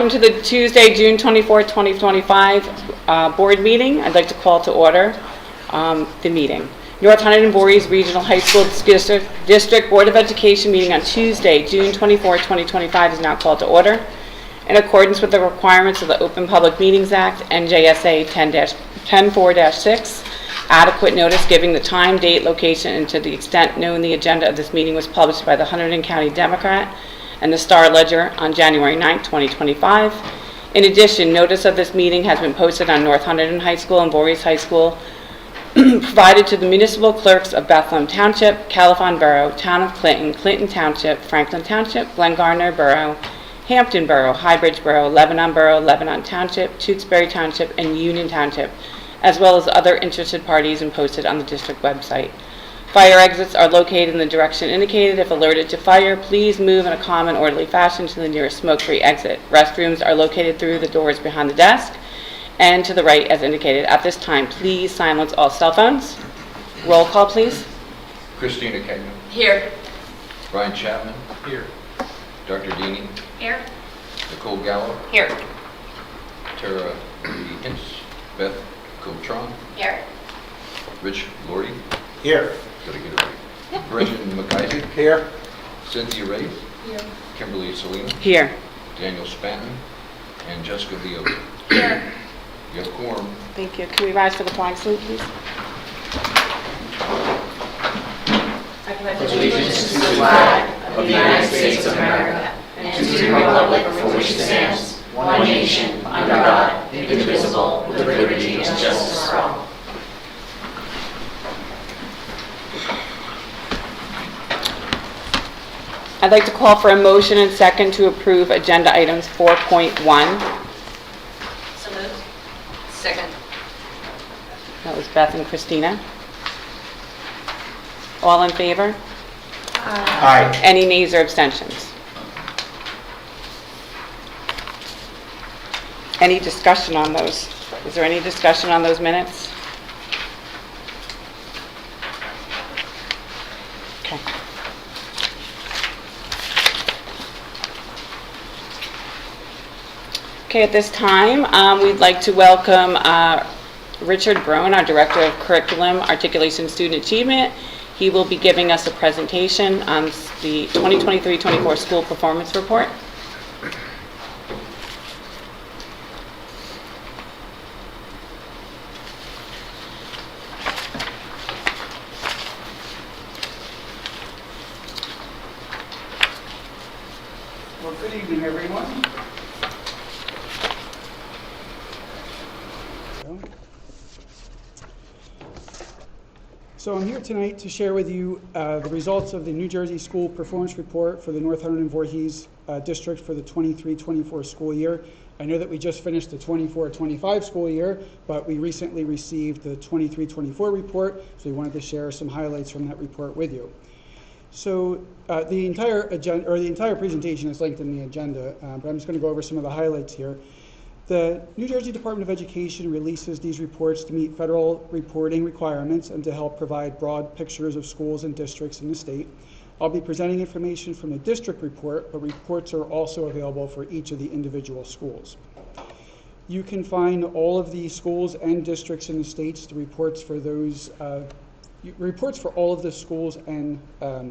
Welcome to the Tuesday, June 24th, 2025 board meeting. I'd like to call to order the meeting. North Hunterdon-Voorhees Regional High School District Board of Education meeting on Tuesday, June 24th, 2025 is now called to order. In accordance with the requirements of the Open Public Meetings Act, NJSA 10-4-6, adequate notice giving the time, date, location, and to the extent known the agenda of this meeting was published by the Hunterdon County Democrat and the Star Ledger on January 9, 2025. In addition, notice of this meeting has been posted on North Hunterdon High School and Voorhees High School, provided to the municipal clerks of Bethlehem Township, Califon Borough, Town of Clinton, Clinton Township, Franklin Township, Glen Borough, Hampton Borough, Highbridge Borough, Lebanon Township, Tewksbury Township, and Union Township, as well as other interested parties, and posted on the district website. Fire exits are located in the direction indicated. If alerted to fire, please move in a calm and orderly fashion to the nearest smoke-free exit. Restrooms are located through the doors behind the desk and to the right as indicated. At this time, please silence all cell phones. Roll call, please. Christina Kegman. Here. Brian Chapman. Here. Dr. Deeney. Here. Nicole Gallo. Here. Tara Hintz. Beth Coltron. Here. Rich Lordy. Here. Gotta get it right. Brendan McIsaac. Here. Cynthia Ray. Here. Kimberly Salina. Here. Daniel Spanton. And Jessica Leo. Here. You have quorum. Thank you. Can we rise for the flag salute, please? I pledge allegiance to the flag of the United States of America and to the republic for which it stands, one nation, under God, indivisible, with liberty and justice for all. I'd like to call for a motion and second to approve agenda items 4.1. So moved. Second. That was Beth and Christina. All in favor? Aye. Any nays or abstentions? Any discussion on those? Is there any discussion on those minutes? Okay. Okay, at this time, we'd like to welcome Richard Brown, our Director of Curriculum, Articulation, Student Achievement. He will be giving us a presentation on the 2023-24 School Performance Report. Well, good evening, everyone. So I'm here tonight to share with you the results of the New Jersey School Performance Report for the North Hunterdon-Voorhees District for the 23-24 school year. I know that we just finished the 24-25 school year, but we recently received the 23-24 report, so we wanted to share some highlights from that report with you. So the entire agenda, or the entire presentation is linked in the agenda, but I'm just going to go over some of the highlights here. The New Jersey Department of Education releases these reports to meet federal reporting requirements and to help provide broad pictures of schools and districts in the state. I'll be presenting information from the district report, but reports are also available for each of the individual schools. You can find all of the schools and districts in the states, the reports for those reports for all of the schools and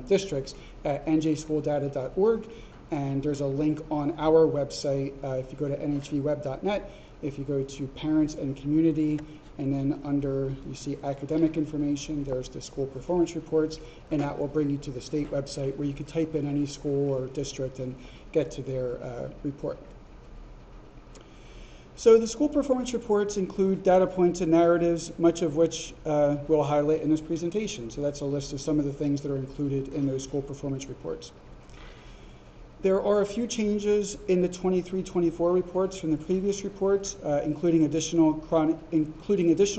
districts at njschooldata.org. And there's a link on our website. If you go to nhvweb.net, if you go to parents and community, and then under, you see academic information, there's the school performance reports, and that will bring you to the state website where you can type in any school or district and get to their report. So the school performance reports include data points and narratives, much of which we'll highlight in this presentation. So that's a list of some of the things that are included in those school performance reports. There are a few changes in the 23-24 reports from the previous reports, including additional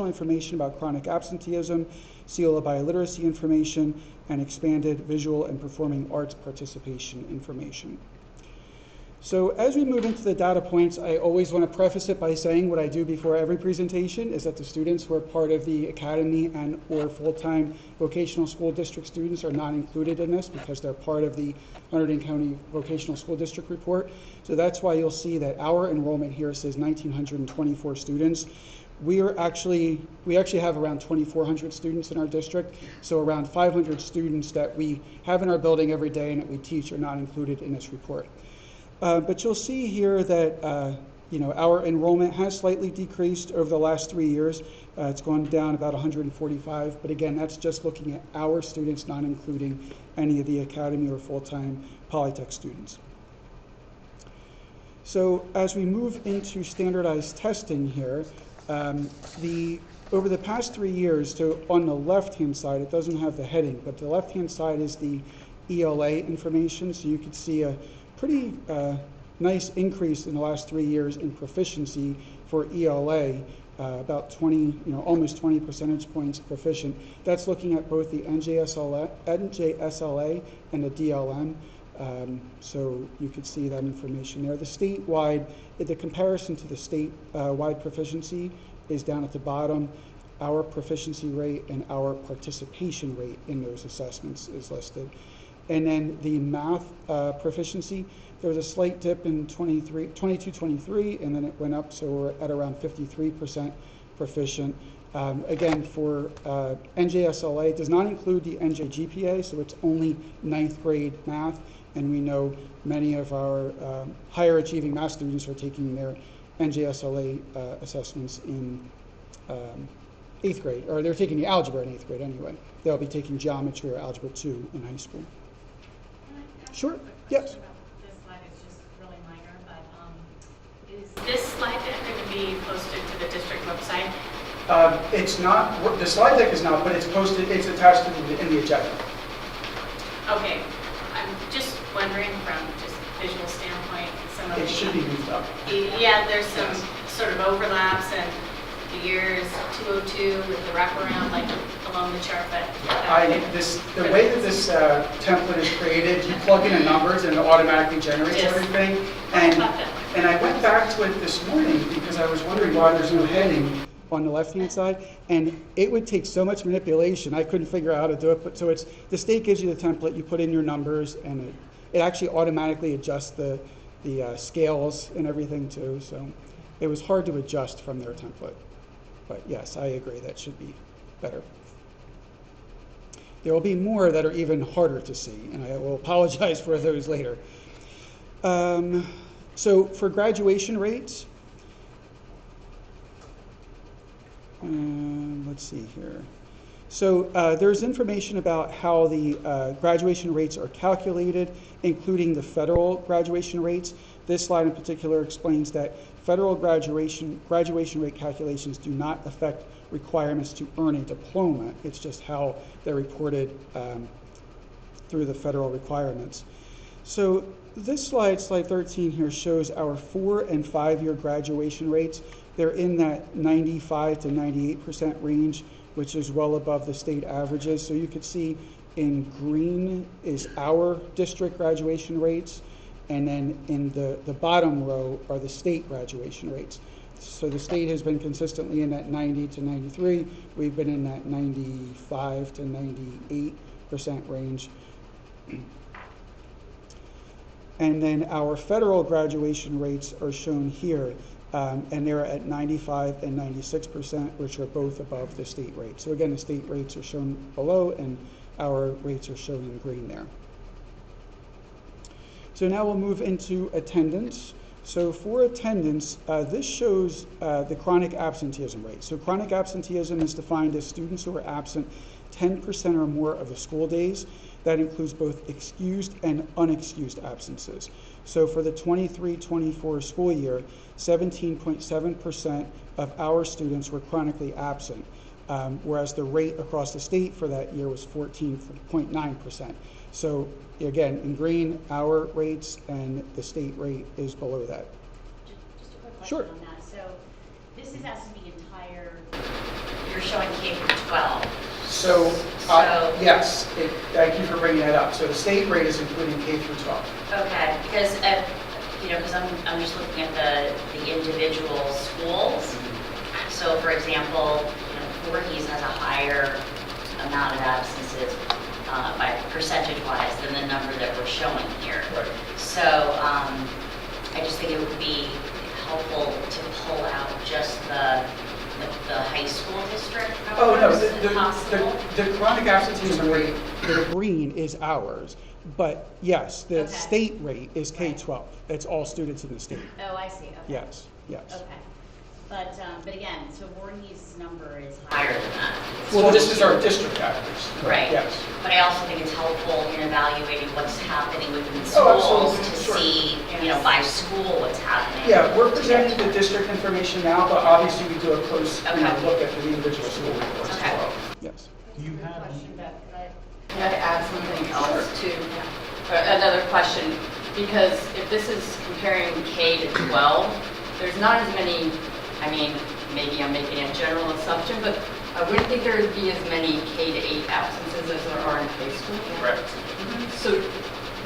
information about chronic absenteeism, CELA biliteracy information, and expanded visual and performing arts participation information. So as we move into the data points, I always want to preface it by saying what I do before every presentation is that the students who are part of the academy and or full-time vocational school district students are not included in this because they're part of the Hunterdon County Vocational School District report. So that's why you'll see that our enrollment here says 1,924 students. We actually have around 2,400 students in our district, so around 500 students that we have in our building every day and that we teach are not included in this report. But you'll see here that our enrollment has slightly decreased over the last 3 years. It's gone down about 145, but again, that's just looking at our students, not including any of the academy or full-time Polytech students. So as we move into standardized testing here, over the past 3 years, so on the left-hand side, it doesn't have the heading, but the left-hand side is the ELA information, so you can see a pretty nice increase in the last 3 years in proficiency for ELA, about 20, almost 20 percentage points proficient. That's looking at both the NJSLA and the DLM. So you could see that information there. The statewide, the comparison to the statewide proficiency is down at the bottom. Our proficiency rate and our participation rate in those assessments is listed. And then the math proficiency, there was a slight dip in 22-23, and then it went up, so we're at around 53% proficient. Again, for NJSLA, it does not include the NJGPA, so it's only 9th grade math, and we know many of our higher achieving math students are taking their NJSLA assessments in 8th grade, or they're taking the algebra in 8th grade anyway. They'll be taking geometry or algebra 2 in high school. Sure, yes. This slide is just really minor, but is this slide deck going to be posted to the district website? It's not, the slide deck is not, but it's posted, it's attached in the agenda. Okay, I'm just wondering from just visual standpoint, some of It should be moved up. Yeah, there's some sort of overlaps and the years 202 with the wraparound like along the chart, but The way that this template is created, you plug in the numbers and it automatically generates Yes. everything. And I went back to it this morning because I was wondering why there's no heading on the left-hand side, and it would take so much manipulation. I couldn't figure out how to do it, but so it's the state gives you the template, you put in your numbers, and it actually automatically adjusts the scales and everything too. So it was hard to adjust from their template. But yes, I agree, that should be better. There will be more that are even harder to see, and I will apologize for those later. So for graduation rates, let's see here. So there's information about how the graduation rates are calculated, including the federal graduation rates. This slide in particular explains that federal graduation rate calculations do not affect requirements to earn a diploma. It's just how they're reported through the federal requirements. So this slide 13 here, shows our 4- and 5-year graduation rates. They're in that 95 to 98% range, which is well above the state averages. So you could see in green is our district graduation rates, and then in the bottom row are the state graduation rates. So the state has been consistently in that 90 to 93. We've been in that 95 to 98% range. And then our federal graduation rates are shown here, and they're at 95 and 96%, which are both above the state rate. So again, the state rates are shown below, and our rates are shown in green there. So now we'll move into attendance. So for attendance, this shows the chronic absenteeism rate. So chronic absenteeism is defined as students who are absent 10% or more of the school days. That includes both excused and unexcused absences. So for the 23-24 school year, 17.7% of our students were chronically absent, whereas the rate across the state for that year was 14.9%. So again, in green, our rates, and the state rate is below that. Just a quick Sure. question on that. So this is as the entire, you're showing K through 12. So, So- yes, thank you for bringing that up. So the state rate is including K through 12. Okay, because you know, because I'm just looking at the individual schools. So for example, you know, Voorhees has a higher amount of absences by percentage-wise than the number that we're showing here. Right. So I just think it would be helpful to pull out just the high school district Oh, no, numbers if possible. the chronic absenteeism rate, the green is ours, but yes, the Okay. state rate is K-12. It's all students in the state. Oh, I see, okay. Yes, yes. Okay. But again, so Voorhees' number is higher than that. Well, this is our district average. Right. Yes. But I also think it's helpful in evaluating what's happening within Oh, schools absolutely, to sure. see, you know, by school what's happening. Yeah, we're presenting the district information now, but obviously we do a close Okay. look at the individual school reports as Okay. well. Yes. Can I add something else to, or another question? Because if this is comparing K to 12, there's not as many, I mean, maybe I'm making a general assumption, but I wouldn't think there would be as many K to 8 absences as there are in high school. Correct. So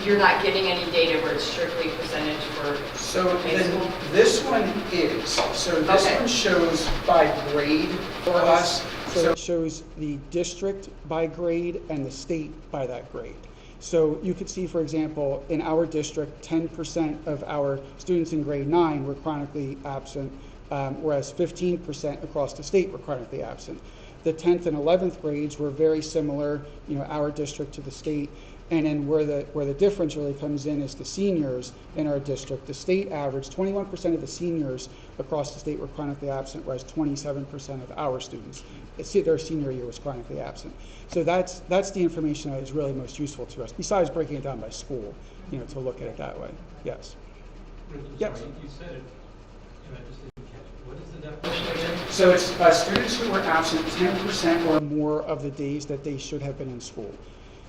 you're not getting any data where it's strictly percentage for So high then school? this one is, so this Okay. one shows by grade for us. So it shows the district by grade and the state by that grade. So you could see, for example, in our district, 10% of our students in grade 9 were chronically absent, whereas 15% across the state were chronically absent. The 10th and 11th grades were very similar, you know, our district to the state. And then where the difference really comes in is the seniors in our district. The state average, 21% of the seniors across the state were chronically absent, whereas 27% of our students, their senior year was chronically absent. So that's the information that is really most useful to us, besides breaking it down by school, you know, to look at it that way. Yes. Yes. Sorry, you said it, and I just didn't catch it. What is the definition again? So it's students who were absent 10% or more of the days that they should have been in school.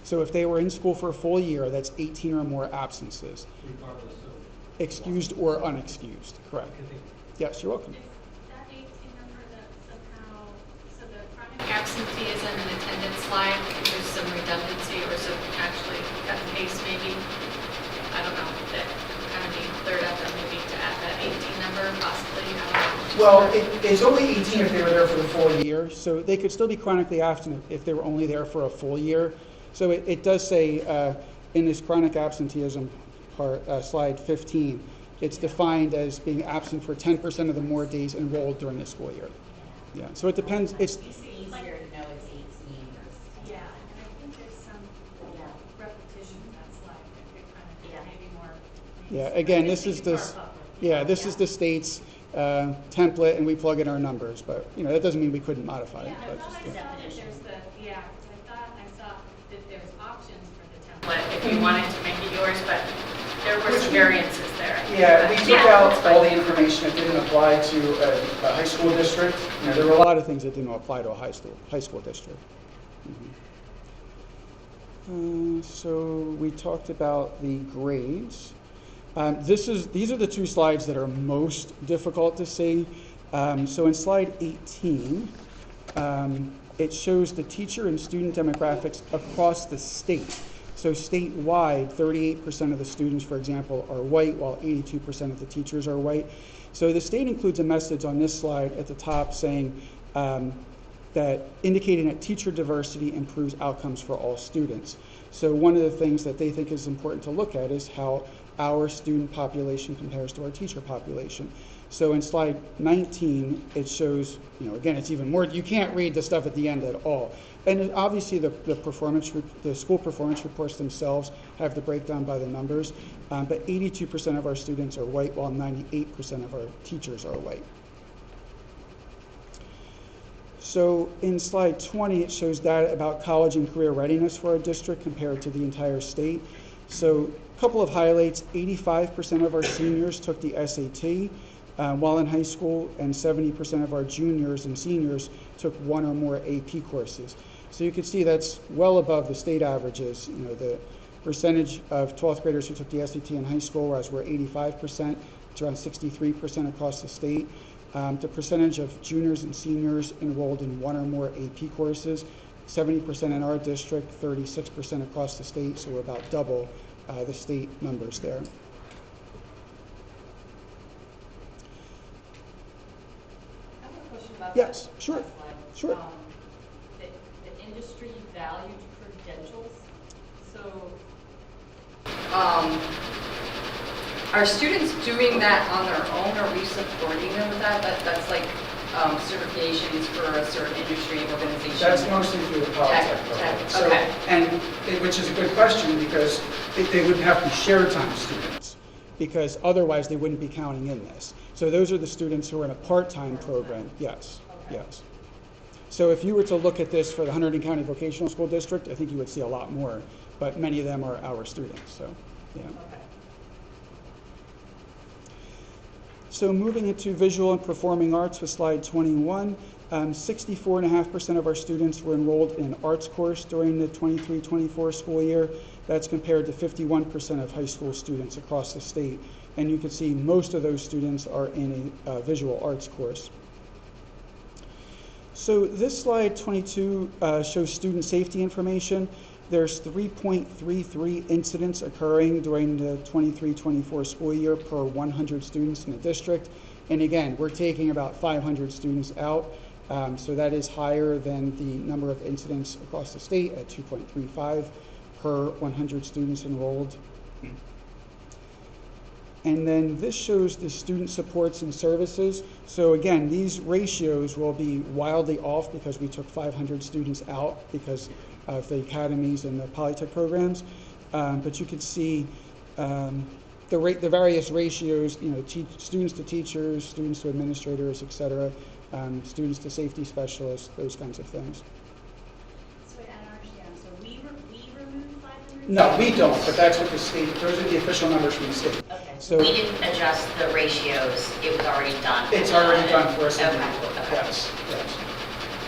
So if they were in school for a full year, that's 18 or more absences, Regardless of. excused or unexcused, correct? I think Yes, you're welcome. That 18 number that somehow, so the chronic absenteeism and attendance slide, there's some redundancy or some actually cut and paste maybe. I don't know, that kind of being cleared up and maybe to add that 18 number possibly, I don't know. Well, it's only 18 if they were there for the full year, so they could still be chronically absent if they were only there for a full year. So it does say in this chronic absenteeism part, slide 15, it's defined as being absent for 10% of the more days enrolled during the school year. Yeah, so it depends. It's It's easier to know it's 18 versus 10. Yeah, and I think there's some Yeah. repetition in that slide that could kind of Yeah. maybe more. yeah. Again, this is this. Yeah, this is the state's template, and we plug in our numbers. But you know that doesn't mean we couldn't modify it. Yeah, I But, thought I yeah. saw that there's the, yeah, 'cause I saw that there's options for the template. But if you wanted to make it yours, but there were some variances there. Yeah, we took Yeah, out that's fine. all the information that didn't apply to a high school district. You know, there were a lot of things that didn't apply to a high school district. So we talked about the grades. These are the two slides that are most difficult to see. So in slide 18, it shows the teacher and student demographics across the state. So statewide, 38% of the students, for example, are white, while 82% of the teachers are white. So the state includes a message on this slide at the top saying that indicating that teacher diversity improves outcomes for all students. So one of the things that they think is important to look at is how our student population compares to our teacher population. So in slide 19, it shows, you know, again, it's even more, you can't read the stuff at the end at all. And obviously the school performance reports themselves have the breakdown by the numbers, but 82% of our students are white, while 98% of our teachers are white. So in slide 20, it shows data about college and career readiness for our district compared to the entire state. So a couple of highlights, 85% of our seniors took the SAT while in high school, and 70% of our juniors and seniors took one or more AP courses. So you can see that's well above the state averages. You know, the percentage of 12th graders who took the SAT in high school, whereas we're 85%, it's around 63% across the state. The percentage of juniors and seniors enrolled in one or more AP courses, 70% in our district, 36% across the state, so we're about double the state numbers there. about that? Yes, sure, That slide? sure. The industry valued credentials, so. Are students doing that on their own? Are we supporting them with that? That's like certifications for a certain industry organization? That's mostly through the Polytech program. So, okay. Which is a good question because they would have to be share time students because otherwise they wouldn't be counting in this. So those are the students who are in a part-time program. Yes, yes. So if you were to look at this for the Hunterdon County Vocational School District, I think you would see a lot more, but many of them are our students. So, yeah. So moving into visual and performing arts with slide 21, 64.5% of our students were enrolled in an arts course during the 23-24 school year. That's compared to 51% of high school students across the state. And you can see most of those students are in a visual arts course. So this slide 22 shows student safety information. There's 3.33 incidents occurring during the 23-24 school year per 100 students in the district. And again, we're taking about 500 students out. So that is higher than the number of incidents across the state at 2.35 per 100 students enrolled. And then this shows the student supports and services. So again, these ratios will be wildly off because we took 500 students out because of the academies and the Polytech programs. But you can see the various ratios, students to teachers, students to administrators, et cetera, students to safety specialists, those kinds of things. So I don't understand. So we removed 500? No, we don't, but that's what the state, those are the official numbers from the state. Okay. So We didn't adjust the ratios. It was already done. it's already done for us. Okay. Yes, yes.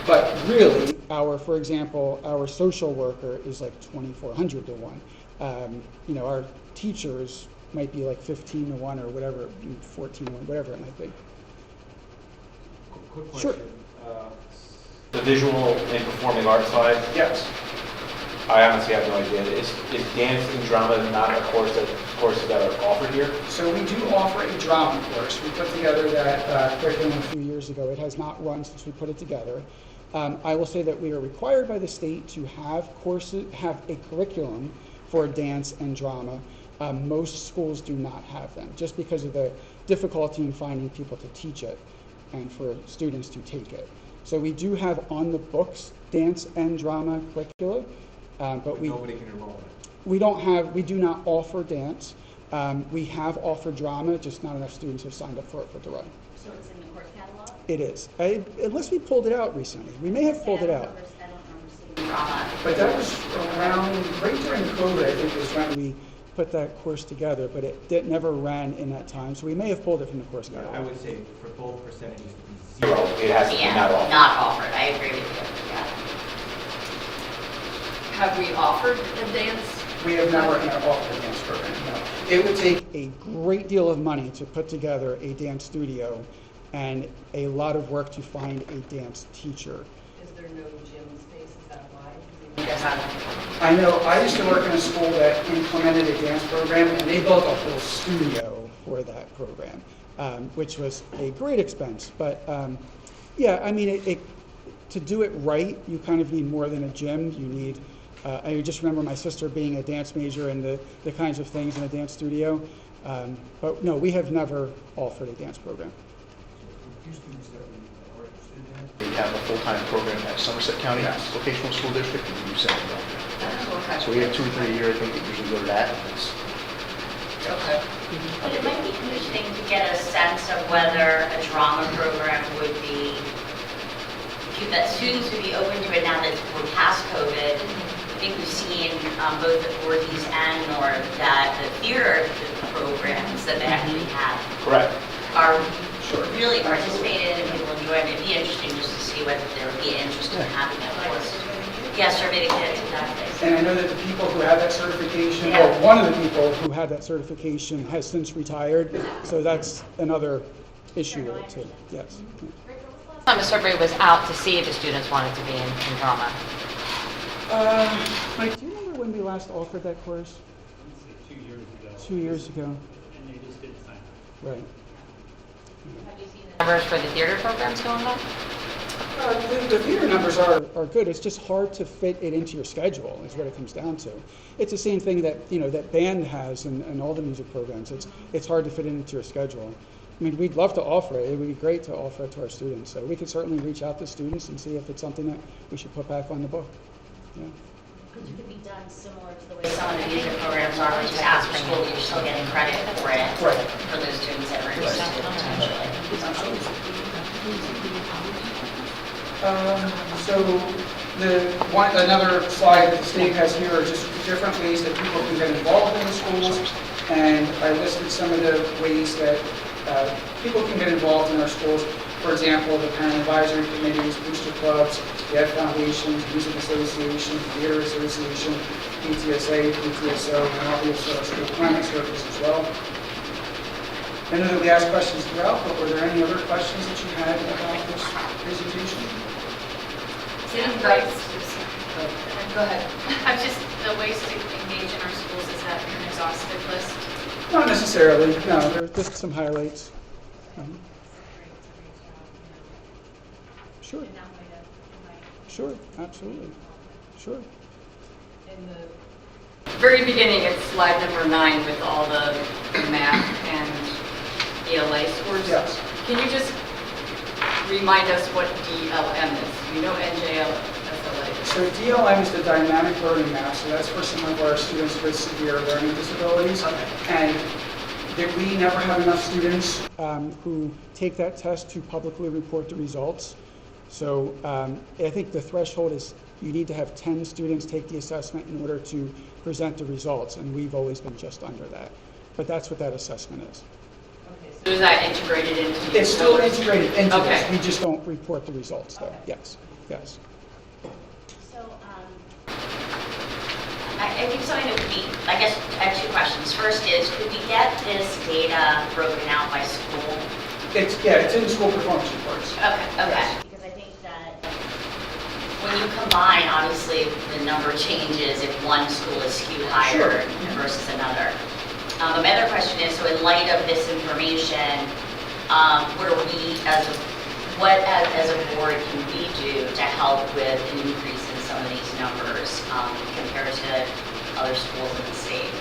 But really, for example, our social worker is like 2,400 to 1. Our teachers might be like 15 to 1 or whatever, 14 to 1, whatever it might be. Quick Sure. question. The visual and performing arts side, Yes. I honestly have no idea. Is dance and drama not a courses that are offered here? So we do offer a drama course. We put together that curriculum a few years ago. It has not run since we put it together. I will say that we are required by the state to have a curriculum for dance and drama. Most schools do not have them, just because of the difficulty in finding people to teach it and for students to take it. So we do have on the books dance and drama curricula, but Nobody can enroll in it. we do not offer dance. We have offered drama, just not enough students have signed up for it the run. So it's in the course catalog? It is, unless we pulled it out recently. We may have pulled it out. I don't remember seeing drama. But that was around, right during COVID, I think, was when we put that course together, but it never ran in that time, so we may have pulled it from the course I catalog. would say for both percentages to be Zero. It has to be Yeah, not offered. not offered. I agree with you. Yeah. Have we offered a dance? We have never offered a dance program, no. It would take a great deal of money to put together a dance studio and a lot of work to find a dance teacher. Is there no gym space? Is that why? I know, I used to work in a school that implemented a dance program, and they built a whole studio for that program, which was a great expense. But yeah, I mean, to do it right, you kind of need more than a gym. You need, I just remember my sister being a dance major and the kinds of things in a dance studio. But no, we have never offered a dance program. We have a full-time program at Somerset County Yes. Vocational School District, and we do seven down Oh, there. okay. So we have 2 or 3 a year, I think, that usually go to that. And it's, Okay. But it might be interesting to get a sense of whether a drama program would be, that students would be open to it now that we're past COVID. I think we've seen both at Voorhees and North that the theater programs that they actually have Correct. are really participated and people enjoy it. It'd be interesting just to see whether there would be interest in having that course. Yeah, survey the kids, exactly. And I know that the people who had that certification, Yeah. or one of the people who had that certification has since retired, so that's another issue with it too, yes. Time a survey was out to see if the students wanted to be in drama. Mike, do you remember when we last offered that course? 2 years ago. 2 years ago, And they just didn't sign up. right. Have you seen the numbers for the theater programs going up? The theater numbers are good. It's just hard to fit it into your schedule, is what it comes down to. It's the same thing that, that band has and all the music programs. It's hard to fit it into your schedule. I mean, we'd love to offer it. It would be great to offer it to our students. So we could certainly reach out to students and see if it's something that we should put back on the book. Yeah. Because it could be done similar to the way some of the music programs are, which is after school, but you're still getting credit for it. Right. For those students that are interested potentially. So another slide that the state has here are just different ways that people can get involved in the schools. And I listed some of the ways that people can get involved in our schools. For example, the parent advisory committees, booster clubs, the Ed Foundations, music association, theater association, PTSA, PTSO, and obviously our school climate circles as well. I know that we asked questions throughout, but were there any other questions that you had about this presentation? Go ahead. I'm just, the ways to engage in our schools, is that an exhaustive list? Not necessarily, no, there's just some highlights. Mhm. Sure. Sure, absolutely. Sure. In the very beginning, it's slide number 9 with all the math and ELA scores. Yes. Can you just remind us what DLM is? You know NJSLA. So DLM is the dynamic learning map, so that's for some of our students with severe learning disabilities. And that we never have enough students who take that test to publicly report the results. So I think the threshold is you need to have 10 students take the assessment in order to present the results, and we've always been just under that. But that's what that assessment is. Okay, so is that integrated into these It's still numbers? integrated into this. Okay. We just don't report the results though. Yes, yes. So, I think something that would be, I guess, I have 2 questions. First is, could we get this data broken out by school? It's in the school performance reports. Okay. Because I think that when you combine, obviously, the number changes if one school is skewed higher versus another. My other question is, so in light of this information, what are we, as a board, can we do to help with an increase in some of these numbers compared to other schools in the state?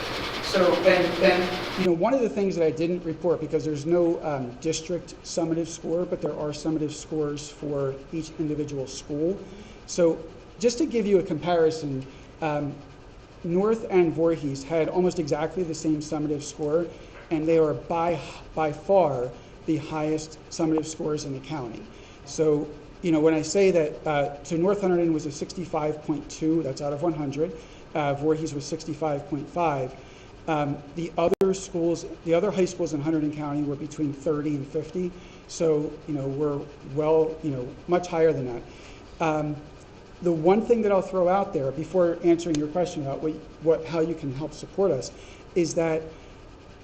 So, and one of the things that I didn't report, because there's no district summative score, but there are summative scores for each individual school. So just to give you a comparison, North and Voorhees had almost exactly the same summative score, and they are by far the highest summative scores in the county. So, when I say that, so North Hunterdon was a 65.2, that's out of 100. Voorhees was 65.5. The other schools, the other high schools in Hunterdon County were between 30 and 50. So, we're well, much higher than that. The one thing that I'll throw out there before answering your question about how you can help support us is that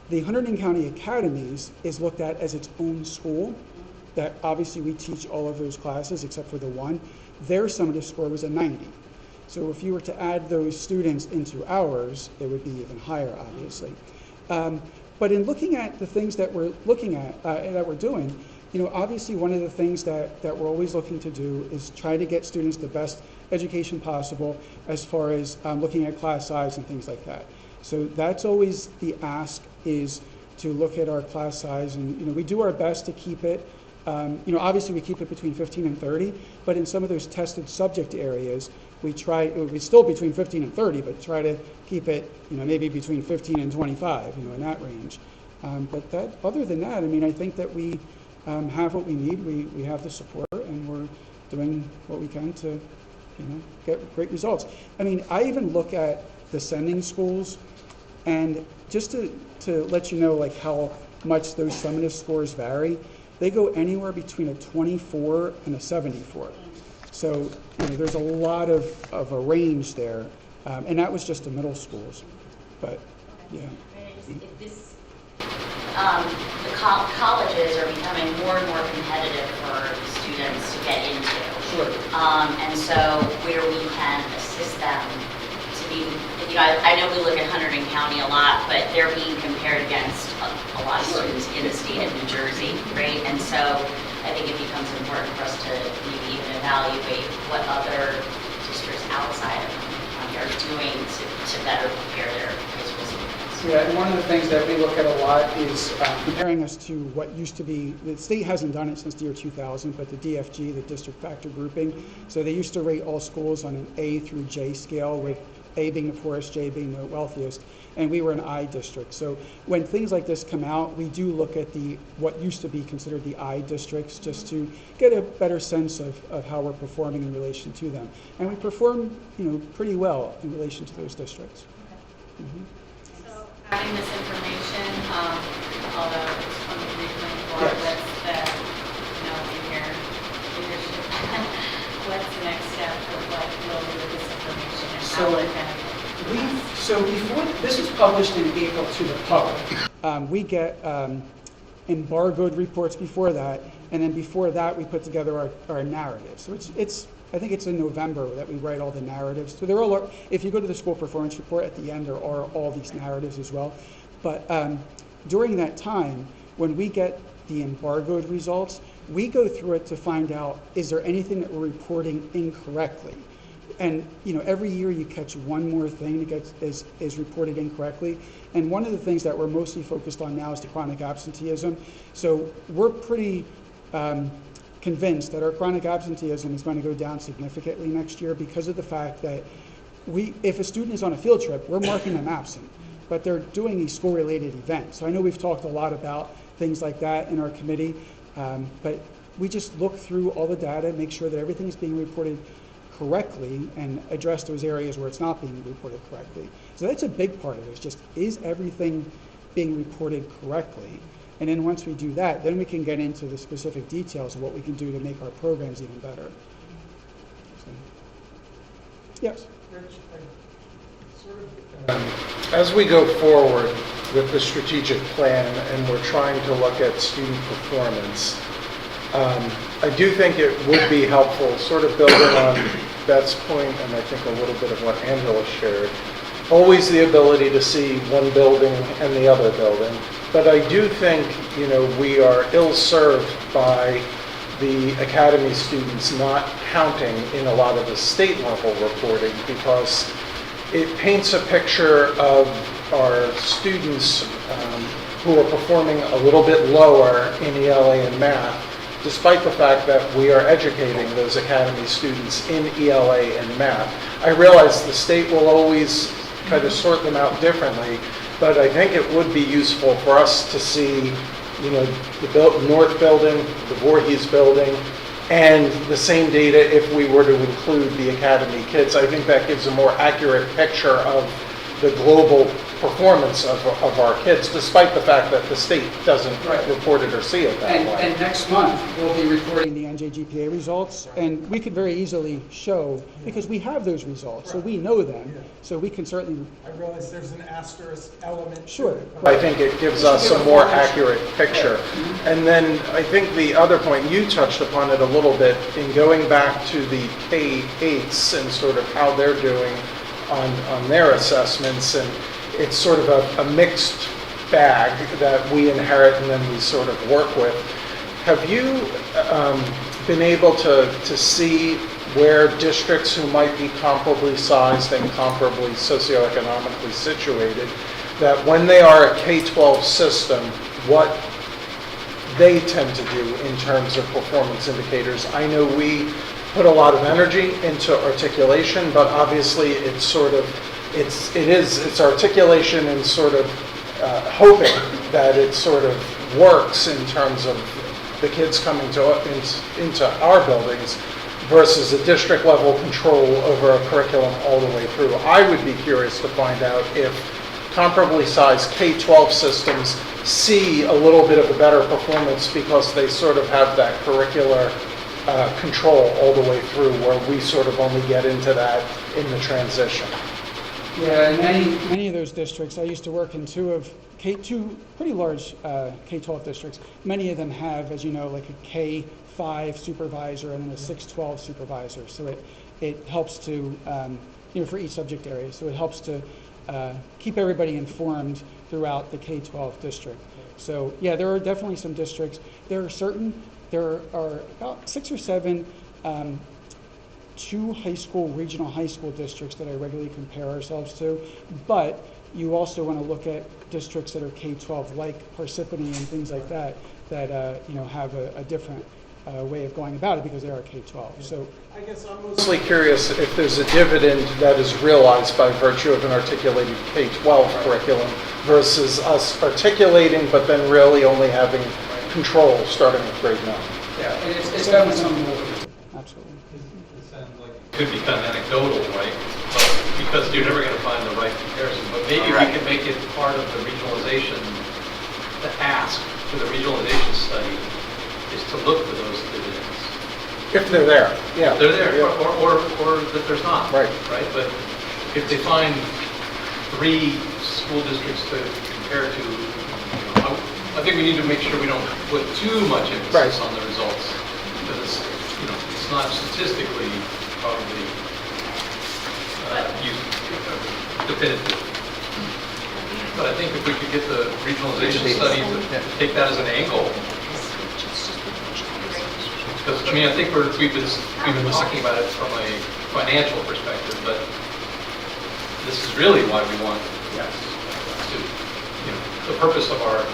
the Hunterdon County Academies is looked at as its own school. That obviously we teach all of those classes except for the one. Their summative score was a 90. So if you were to add those students into ours, it would be even higher, obviously. But in looking at the things that we're looking at, that we're doing, obviously one of the things that we're always looking to do is try to get students the best education possible as far as looking at class size and things like that. So that's always the ask, is to look at our class size, and we do our best to keep it. Obviously we keep it between 15 and 30, but in some of those tested subject areas, we're still between 15 and 30, but try to keep it, maybe between 15 and 25, in that range. But other than that, I think that we have what we need. We have the support, and we're doing what we can to, get great results. I even look at the sending schools, and just to let you know, like, how much those summative scores vary, they go anywhere between a 24 and a 74. So there's a lot of a range there, and that was just the middle schools. But yeah. The colleges are becoming more and more competitive for students to get into. Sure. And so where we can assist them to be, I know we look at Hunterdon County a lot, but they're being compared against a lot of students in the state of New Jersey, right? And so I think it becomes important for us to maybe even evaluate what other districts outside of Hunterdon are doing to better prepare their high school students. Yeah, and one of the things that we look at a lot is comparing us to what used to be, the state hasn't done it since the year 2000, but the DFG, the district factor grouping, so they used to rate all schools on an A through J scale, with A being the poorest, J being the wealthiest, and we were an I district. So when things like this come out, we do look at what used to be considered the I districts, just to get a better sense of how we're performing in relation to them. And we perform, pretty well in relation to those districts. Mm-hmm. So having this information, although it's from the 324, Yes. what's the, in your leadership, what's the next step of what we'll do with this information and how will it benefit? So before, this was published in April to the public. We get embargoed reports before that, and then before that we put together our narrative. So I think it's in November that we write all the narratives. So they're all, if you go to the school performance report at the end, there are all these narratives as well. But during that time, when we get the embargoed results, we go through it to find out, is there anything that we're reporting incorrectly? And every year you catch one more thing that is reported incorrectly. And one of the things that we're mostly focused on now is the chronic absenteeism. So we're pretty convinced that our chronic absenteeism is going to go down significantly next year because of the fact that if a student is on a field trip, we're marking them absent, but they're doing a school-related event. So I know we've talked a lot about things like that in our committee, but we just look through all the data, make sure that everything is being reported correctly, and address those areas where it's not being reported correctly. So that's a big part of it, is everything being reported correctly? And then once we do that, then we can get into the specific details of what we can do to make our programs even better. So, yes? As we go forward with the strategic plan and we're trying to look at student performance, I do think it would be helpful, sort of building on Beth's point, and I think a little bit of what Angela shared, always the ability to see one building and the other building. But I do think, we are ill-served by the academy students not counting in a lot of the state level reporting, because it paints a picture of our students who are performing a little bit lower in ELA and math, despite the fact that we are educating those academy students in ELA and math. I realize the state will always try to sort them out differently, but I think it would be useful for us to see, the North building, the Voorhees building, and the same data if we were to include the academy kids. I think that gives a more accurate picture of the global performance of our kids, despite the fact that the state doesn't report it or see it that way. And next month, we'll be reporting the NJGPA results, and we could very easily show, because we have those results, so we know them, so we can certainly... I realize there's an asterisk element. Sure. I think it gives us a more accurate picture. And then I think the other point, you touched upon it a little bit, in going back to the K-8s and sort of how they're doing on their assessments, and it's sort of a mixed bag that we inherit and then we sort of work with. Have you been able to see where districts who might be comparably sized and comparably socioeconomically situated, that when they are a K-12 system, what they tend to do in terms of performance indicators? I know we put a lot of energy into articulation, but obviously it's sort of it's articulation and sort of hoping that it sort of works in terms of the kids coming into our buildings versus a district level control over a curriculum all the way through. I would be curious to find out if comparably sized K-12 systems see a little bit of a better performance because they sort of have that curricular control all the way through, where we sort of only get into that in the transition. Yeah, and many of those districts, I used to work in two pretty large K-12 districts. Many of them have, as you know, like a K-5 supervisor and then a 6-12 supervisor. So it helps to, for each subject area. So it helps to keep everybody informed throughout the K-12 district. So yeah, there are definitely some districts. There are about 6 or 7 regional high school districts that I regularly compare ourselves to, but you also want to look at districts that are K-12, like Parsippany and things like that, that have a different way of going about it because they are K-12. So I guess I'm mostly curious if there's a dividend that is realized by virtue of an articulated K-12 curriculum versus us articulating but then really only having control starting with grade 9. yeah, and it's definitely something we'll look into. Absolutely. It sounds like Could become anecdotal, right? But because you're never going to find the right comparison. But maybe we could make it part of the regionalization, the ask for the regionalization study is to look for those dividends. If they're there, yeah. They're there, Yeah. or that there's not. Right. Right, but if they find 3 school districts to compare to, I think we need to make sure we don't put too much emphasis on the results. Because it's not statistically probably definitive. But I think if we could get the regionalization study to take that as an angle, because I think we've been talking about it from a financial perspective, but this is really why we want to, the purpose of our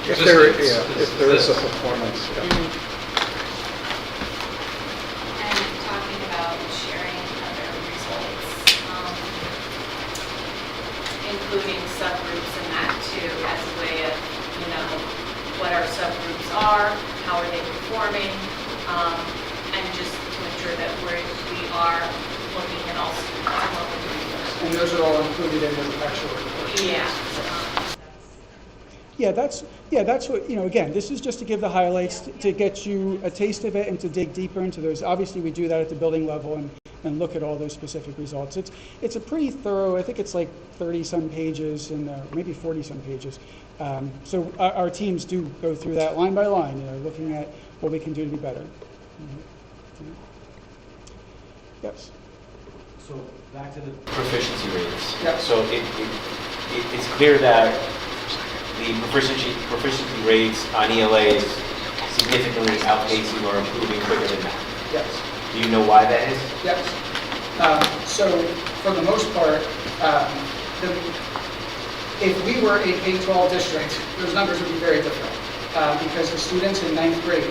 If existence there is a this. performance. Yeah. And talking about sharing other results, including subgroups in that too, as a way of, what our subgroups are, how are they performing, and just to ensure that we are looking at all students and what we're doing. And those are all included in the actual report. Yeah. That's what, again, this is just to give the highlights, to get you a taste of it and to dig deeper into those. Obviously, we do that at the building level and look at all those specific results. It's a pretty thorough, I think it's like 30-some pages and maybe 40-some pages. So our teams do go through that line by line, looking at what we can do to be better. Mm-hmm. Yes. so back to the Proficiency rates. Yeah. So it's clear that the proficiency rates on ELAs significantly outpacing or improving quicker than math. Yes. Do you know why that is? Yes. So for the most part, if we were a K-12 district, those numbers would be very different. Because the students in 9th grade,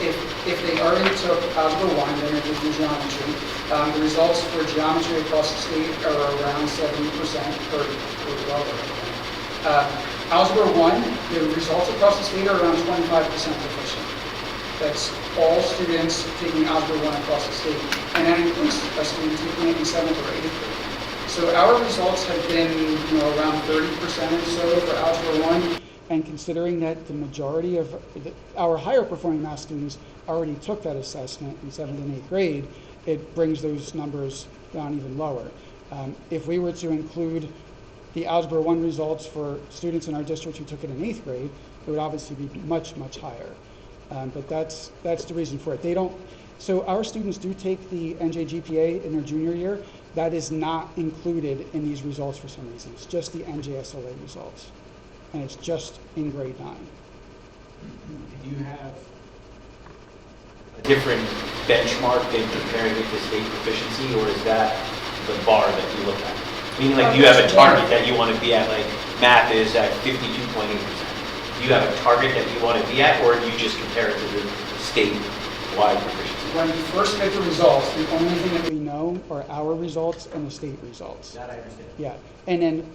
if they already took Algebra 1, then they're doing geometry, the results for geometry across the state are around 70% or lower. Algebra 1, the results across the state are around 25% proficient. That's all students taking Algebra 1 across the state. And that includes a student taking it in 7th or 8th grade. So our results have been around 30% or so for Algebra 1. And considering that the majority of our higher performing math students already took that assessment in 7th and 8th grade, it brings those numbers down even lower. If we were to include the Algebra 1 results for students in our district who took it in 8th grade, it would obviously be much, much higher. But that's the reason for it. So our students do take the NJGPA in their junior year. That is not included in these results for some reason. It's just the NJSLA results. And it's just in grade 9. do you have A different benchmark than comparing it to state proficiency, or is that the bar that you look at? Meaning, like, do you have a target that you want to be at, like math is at 52.8%? Do you have a target that you want to be at, or do you just compare it to the state-wide proficiency? When we first get the results, the only thing that we know are our results and the state results. that? I understand. Yeah, and then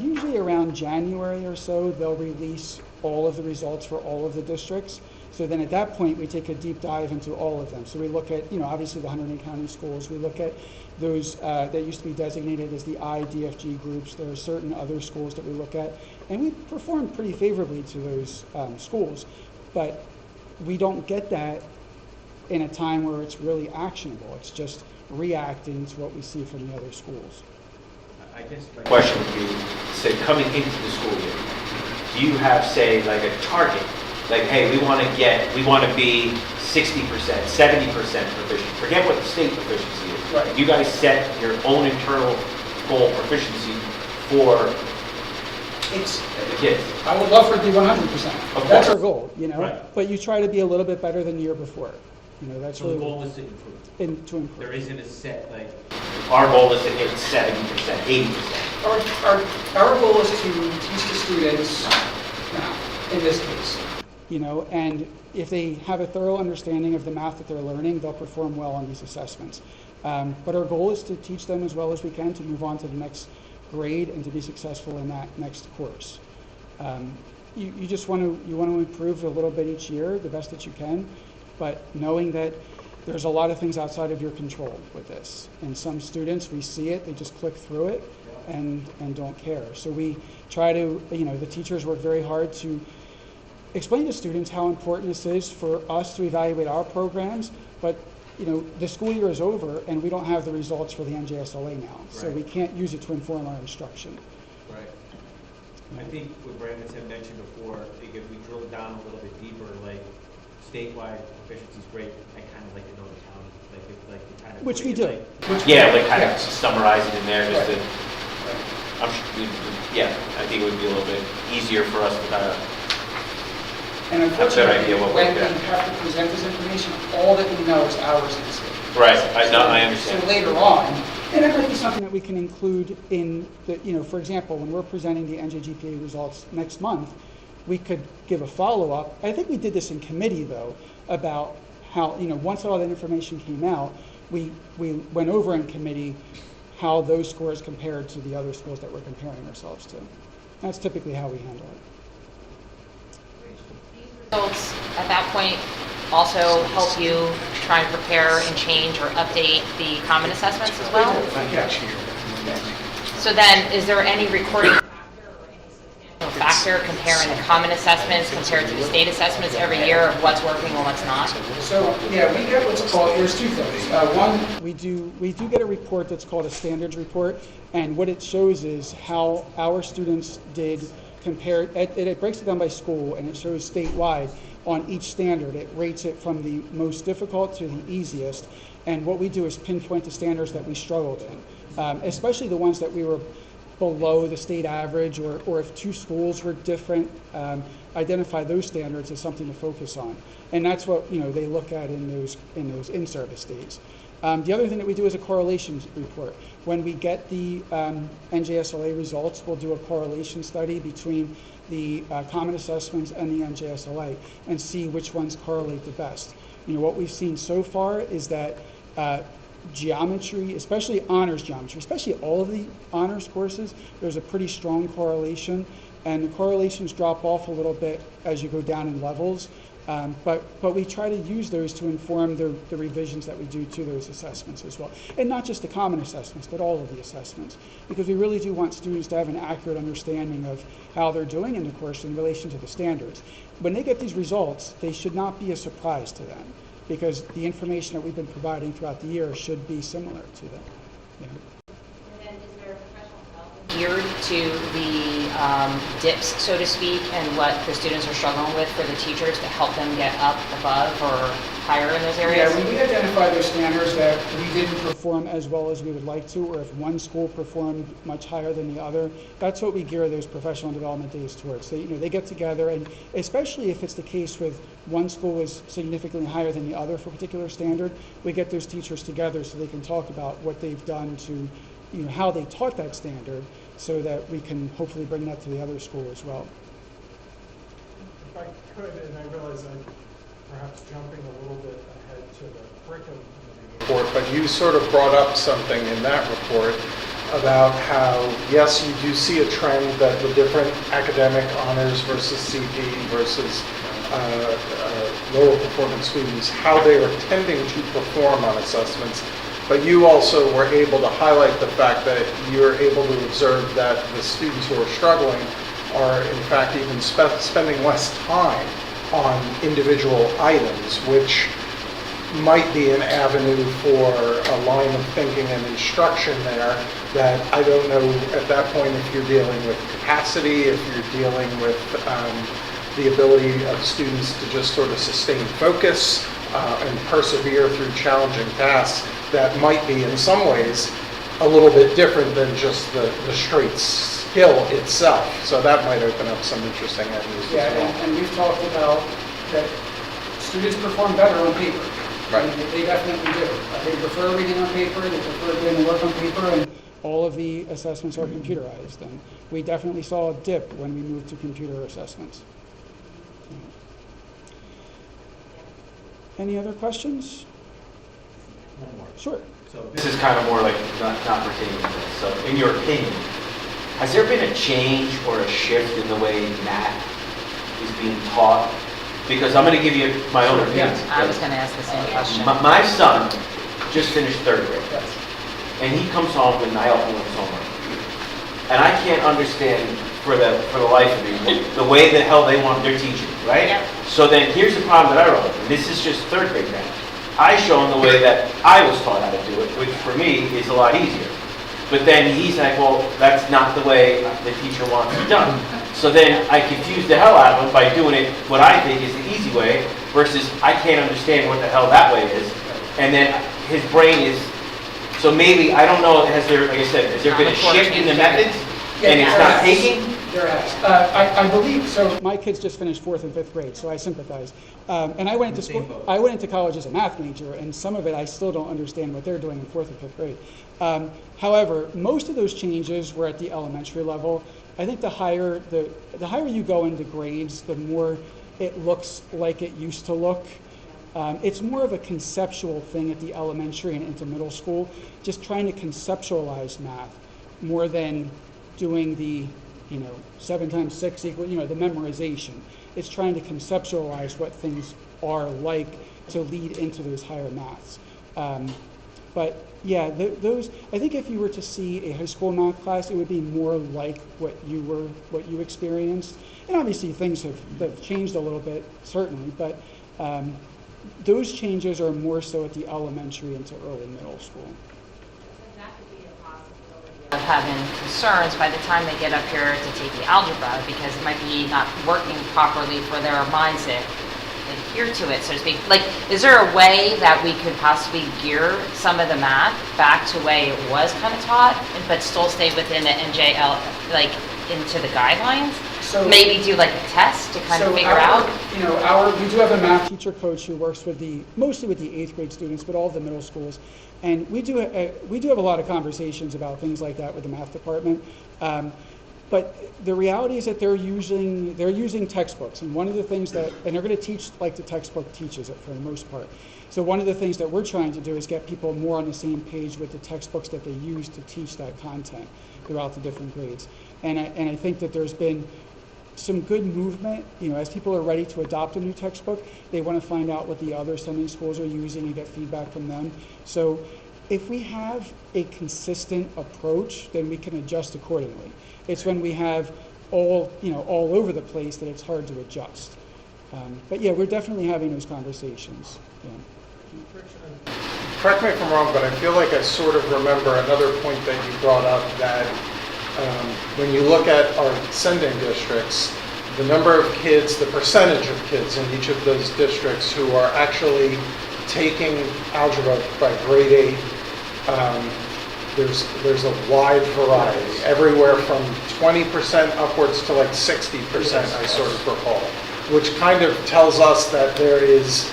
usually around January or so, they'll release all of the results for all of the districts. So then at that point, we take a deep dive into all of them. So we look at, obviously the Hunterdon County schools. We look at those that used to be designated as the IDFG groups. There are certain other schools that we look at. And we perform pretty favorably to those schools. But we don't get that in a time where it's really actionable. It's just reacting to what we see from the other schools. I guess The question would be, say, coming into the school year, do you have, say, like a target? Like, hey, we want to be 60%, 70% proficient. Forget what the state proficiency is. Right. You guys set your own internal goal proficiency for It's, the kids? I would love for it to be 100%. Of That's our course. goal, you know? Right. But you try to be a little bit better than the year before. You know, that's So the really goal is to improve. to improve. There isn't a set, like, Our goal is to hit 70%, 80%. Our goal is to teach the students math, in this case. You know, and if they have a thorough understanding of the math that they're learning, they'll perform well on these assessments. But our goal is to teach them as well as we can to move on to the next grade and to be successful in that next course. You just want to improve a little bit each year, the best that you can, but knowing that there's a lot of things outside of your control with this. And some students, we see it, they just click through it and don't care. So we try to, the teachers work very hard to explain to students how important this is for us to evaluate our programs, but the school year is over and we don't have the results for the NJSLA now. So we can't use it to inform our instruction. Right. I think what Brandon had mentioned before, I think if we drill down a little bit deeper, like statewide proficiency is great, I kind of like to know the county, like kind of. Which we do. Yeah, like kind of summarize it in there, just to, I think it would be a little bit easier for us to kind of And have a better unfortunately, idea what when we're we doing. have to present this information, all that we know is ours in the state. Right, I So understand. later on, and it might be something that we can include in the, for example, when we're presenting the NJGPA results next month, we could give a follow-up. I think we did this in committee, though, about how, once all that information came out, we went over in committee how those scores compared to the other schools that we're comparing ourselves to. That's typically how we handle it. Results at that point also help you try and prepare and change or update the common assessments as well? So then, is there any recording factor comparing the common assessments compared to the state assessments every year of what's working and what's not? So, yeah, we get what's called, there's two things. One, we do get a report that's called a standards report, and what it shows is how our students did compared, it breaks it down by school, and it shows statewide on each standard. It rates it from the most difficult to the easiest, and what we do is pinpoint the standards that we struggled in, especially the ones that we were below the state average, or if two schools were different, identify those standards as something to focus on. And that's what they look at in those in-service days. The other thing that we do is a correlation report. When we get the NJSLA results, we'll do a correlation study between the common assessments and the NJSLA and see which ones correlate the best. What we've seen so far is that geometry, especially honors geometry, especially all of the honors courses, there's a pretty strong correlation, and the correlations drop off a little bit as you go down in levels, but we try to use those to inform the revisions that we do to those assessments as well. And not just the common assessments, but all of the assessments, because we really do want students to have an accurate understanding of how they're doing in the course in relation to the standards. When they get these results, they should not be a surprise to them, because the information that we've been providing throughout the year should be similar to them. And then is there a professional development geared to the dips, so to speak, and what the students are struggling with for the teachers to help them get up above or higher in those areas? Yeah, when we identify those standards that we didn't perform as well as we would like to, or if one school performed much higher than the other, that's what we gear those professional development days towards. So, they get together, and especially if it's the case with one school was significantly higher than the other for a particular standard, we get those teachers together so they can talk about what they've done to, how they taught that standard, so that we can hopefully bring that to the other school as well. If I could, and I realize I'm perhaps jumping a little bit ahead to the curriculum report, but you sort of brought up something in that report about how, yes, you do see a trend that the different academic honors versus CP versus lower performance students, how they are tending to perform on assessments. But you also were able to highlight the fact that you're able to observe that the students who are struggling are in fact even spending less time on individual items, which might be an avenue for a line of thinking and instruction there that I don't know at that point if you're dealing with capacity, if you're dealing with the ability of students to just sort of sustain focus and persevere through challenging tasks that might be in some ways a little bit different than just the straight skill itself. So that might open up some interesting avenues Yeah, as well. and we've talked about that students perform better on paper. Right. I mean, they definitely do. They prefer reading on paper, they prefer doing the work on paper, and all of the assessments are computerized. And we definitely saw a dip when we moved to computer assessments. Any other questions? One more. Sure. So This is kind of more like not pertaining to this. So in your opinion, has there been a change or a shift in the way math is being taught? Because I'm going to give you my own opinion. I was going to ask the same question. My son just finished third grade, and he comes home with I help him with his homework. And I can't understand for the life of me the way the hell they want their teaching, right? Yep. So then here's the problem that I run into, and this is just third grade now. I show him the way that I was taught how to do it, which for me is a lot easier. But then he's like, well, that's not the way the teacher wants it done. So then I confuse the hell out of him by doing it what I think is the easy way versus I can't understand what the hell that way is. And then his brain is, so maybe, I don't know, has there, like I said, has there been a shift in the methods and it's not taking? There has. I believe, so my kids just finished 4th and 5th grade, so I sympathize. And I went into Same school, boat. I went into college as a math major, and some of it I still don't understand what they're doing in 4th and 5th grade. However, most of those changes were at the elementary level. I think the higher you go into grades, the more it looks like it used to look. It's more of a conceptual thing at the elementary and into middle school, just trying to conceptualize math more than doing the 7 times 6 equal, the memorization. It's trying to conceptualize what things are like to lead into those higher maths. But yeah, those, I think if you were to see a high school math class, it would be more like what you experienced. And obviously things have changed a little bit, certainly, but those changes are more so at the elementary into early middle school. Of having concerns by the time they get up here to take the algebra because it might be not working properly for their minds to adhere to it, so to speak. Like, is there a way that we could possibly gear some of the math back to the way it was kind of taught, but still stay within the NJL, like into the guidelines? So maybe do like a test to kind of figure out? We do have a math teacher coach who works with mostly with the 8th grade students, but all of the middle schools. And we do have a lot of conversations about things like that with the math department. But the reality is that they're using textbooks, and one of the things and they're going to teach like the textbook teaches it for the most part. So one of the things that we're trying to do is get people more on the same page with the textbooks that they use to teach that content throughout the different grades. And I think that there's been some good movement, as people are ready to adopt a new textbook, they want to find out what the other sending schools are using and get feedback from them. So if we have a consistent approach, then we can adjust accordingly. It's when we have all over the place that it's hard to adjust. But yeah, we're definitely having those conversations. Yeah. Correct me if I'm wrong, but I feel like I sort of remember another point that you brought up, that when you look at our sending districts, the number of kids, the percentage of kids in each of those districts who are actually taking algebra by grade 8, there's a wide variety, everywhere from 20% upwards to like 60%, I sort of recall, which kind of tells us that there's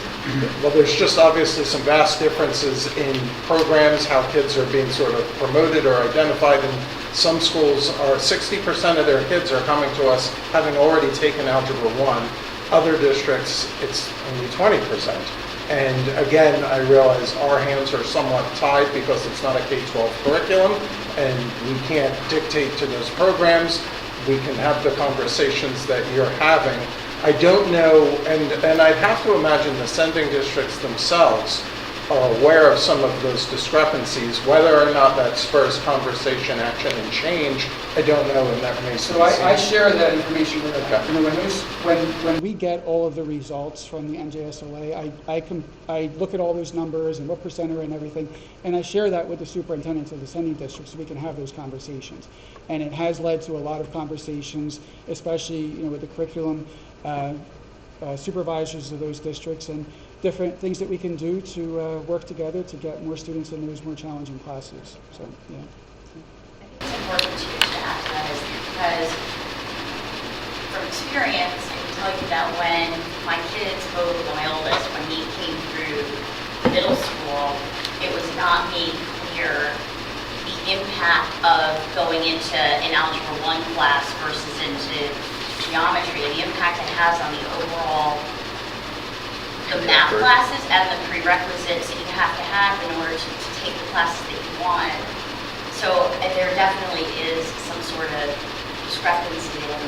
just obviously some vast differences in programs, how kids are being sort of promoted or identified. And some schools are 60% of their kids are coming to us having already taken Algebra 1. Other districts, it's only 20%. And again, I realize our hands are somewhat tied because it's not a K-12 curriculum, and we can't dictate to those programs. We can have the conversations that you're having. I don't know, and I'd have to imagine the sending districts themselves are aware of some of those discrepancies. Whether or not that spurs conversation, action, and change, I don't know, and that remains to be seen. So I share that information with them. Okay. When we get all of the results from the NJSLA, I look at all those numbers and what percent are and everything, and I share that with the superintendents of the sending districts so we can have those conversations. And it has led to a lot of conversations, especially with the curriculum supervisors of those districts, and different things that we can do to work together to get more students in those more challenging classes. So, yeah. I think it's important to add that is because from experience, I can tell you that when my kids, both my oldest, when he came through middle school, it was not made clear the impact of going into an Algebra 1 class versus into geometry, and the impact it has on the overall, the math classes and the prerequisites that you have to have in order to take the classes that you want. So there definitely is some sort of discrepancy and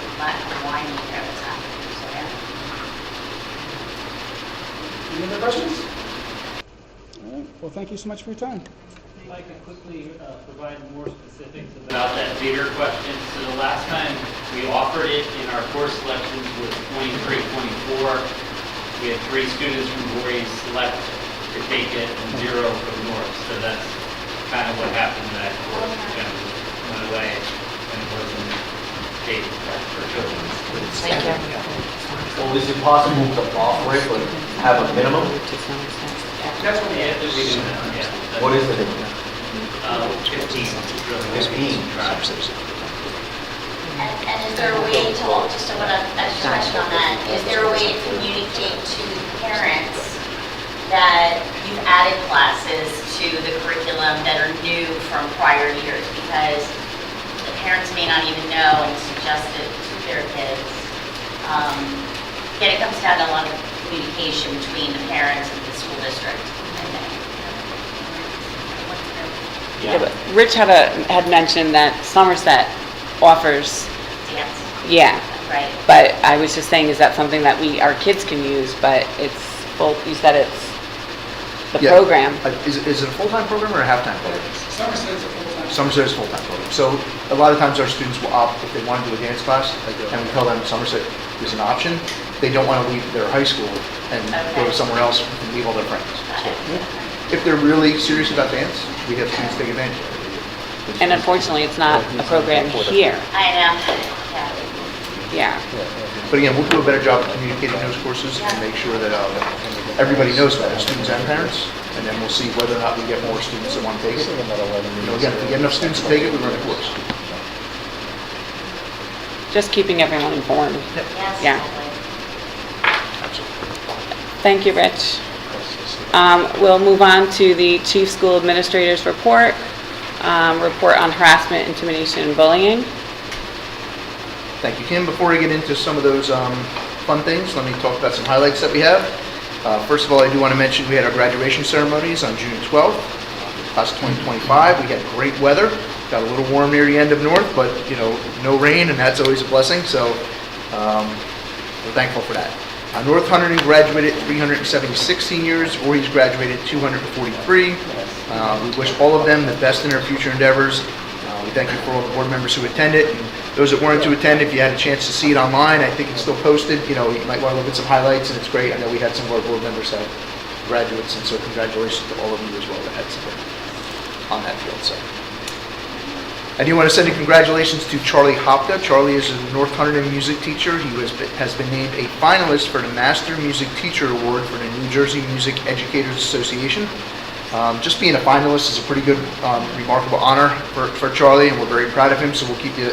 alignment there that's happening. So, yeah. Any other questions? All right, well, thank you so much for your time. If I could quickly provide more specifics about that theater question. So the last time we offered it in our course selections was 23, 24. We had 3 students from Voorhees select to take it and 0 from North. So that's kind of what happened to that course. It kind of went away and it wasn't taken for children. Thank you. Well, is it possible to offer it, but have a minimum? That's what we have to read it now, yeah. What is the minimum? 15. 15. And is there a way to, just to put an extra question on that, is there a way to communicate to parents that you've added classes to the curriculum that are new from prior years? Because the parents may not even know and suggest it to their kids. Again, it comes down to a lot of communication between the parents and the school district, I think. Yeah, but Rich had mentioned that Somerset offers, Dance, yeah, right? but I was just saying, is that something that our kids can use, but it's full, you said it's the Yeah. program. Is it a full-time program or a half-time program? Somerset is a full-time. Somerset is a full-time program. So a lot of times our students will opt, if they want to do a dance class, and we tell them Somerset is an option, they don't want to leave their high school and go to somewhere else and leave all their friends. So if they're really serious about dance, we have students take advantage of it. And unfortunately, it's not a program here. I know, yeah. Yeah. But again, we'll do a better job of communicating those courses and make sure that everybody knows about it, students and parents, and then we'll see whether or not we get more students that want to take it. You know, again, if we get enough students to take it, we run the course. Just keeping everyone informed. Yes, Yeah. Thank you, Rich. We'll move on to the Chief School Administrator's report, report on harassment, intimidation, and bullying. Thank you, Kim. Before I get into some of those fun things, let me talk about some highlights that we have. First of all, I do want to mention we had our graduation ceremonies on June 12th, class of 2025. We had great weather. Got a little warm near the end of North, but no rain, and that's always a blessing. So we're thankful for that. North Hunterdon graduated 376 seniors. Voorhees graduated 243. We wish all of them the best in their future endeavors. We thank you for all the board members who attended. And those that weren't to attend, if you had a chance to see it online, I think it's still posted. You might want to look at some highlights, and it's great. I know we had some of our board members have graduates, and so congratulations to all of you as well that had some on that field. So I do want to send a congratulations to Charlie Hopka. Charlie is a North Hunterdon music teacher. He has been named a finalist for the Master Music Teacher Award for the New Jersey Music Educators Association. Just being a finalist is a pretty good, remarkable honor for Charlie, and we're very proud of him. So we'll keep you,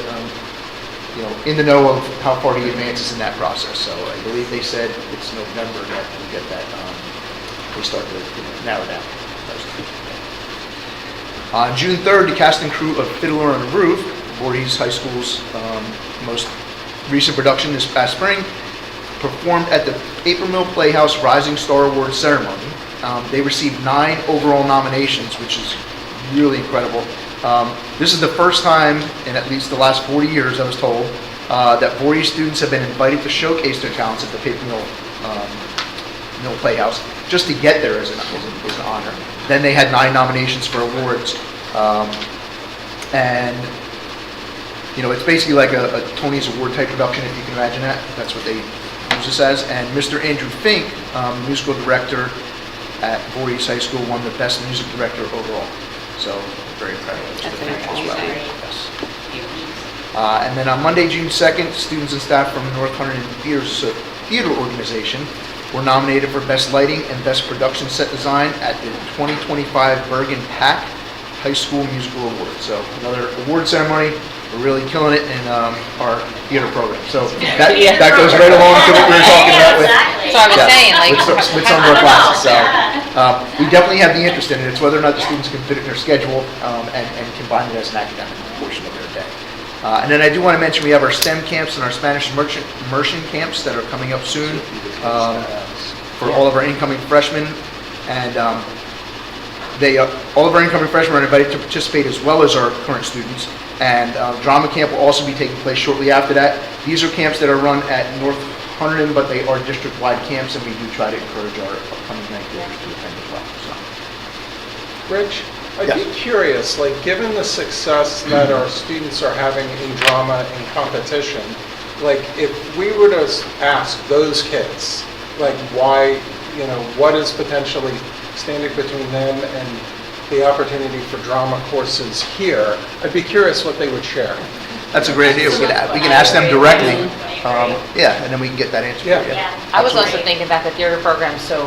in the know of how far he advances in that process. So I believe they said it's November that we get that. We start to narrow down. On June 3rd, the cast and crew of Fiddler on the Roof, Voorhees High School's most recent production this past spring, performed at the Paper Mill Playhouse Rising Star Award ceremony. They received 9 overall nominations, which is really incredible. This is the first time in at least the last 40 years, I was told, that Voorhees students have been invited to showcase their talents at the Paper Mill Playhouse. Just to get there is an honor. Then they had 9 nominations for awards. And it's basically like a Tony's Award type production, if you can imagine that. That's what they use this as. And Mr. Andrew Fink, musical director at Voorhees High School, won the Best Music Director overall. So very proud of That's Mr. Fink as well. fantastic. Yes. And then on Monday, June 2nd, students and staff from the North Hunterdon Theater Organization were nominated for Best Lighting and Best Production Set Design at the 2025 Bergen PAC High School Musical Awards. So another award ceremony. We're really killing it in our theater program. So that goes right along to what we were talking about with. Exactly. So I was saying, like, With some of our classes, so, we definitely have the interest in it, it's whether or not the students can fit it in their schedule, and combine it as an academic portion of their day. And then I do want to mention, we have our STEM camps and our Spanish immersion camps that are coming up soon, for all of our incoming freshmen, and, all of our incoming freshmen are invited to participate as well as our current students, and, drama camp will also be taking place shortly after that. These are camps that are run at North Hunterdon, but they are district-wide camps, and we do try to encourage our upcoming ninth graders to attend as well, so. Rich, I'd Yes. be curious, like, given the success that our students are having in drama and competition, like, if we were to ask those kids, like, why, what is potentially standing between them and the opportunity for drama courses here, I'd be curious what they would share. That's a great idea, we can ask them directly, yeah, and then we can get that answer. Yeah. Yeah. I was also thinking that the theater program's so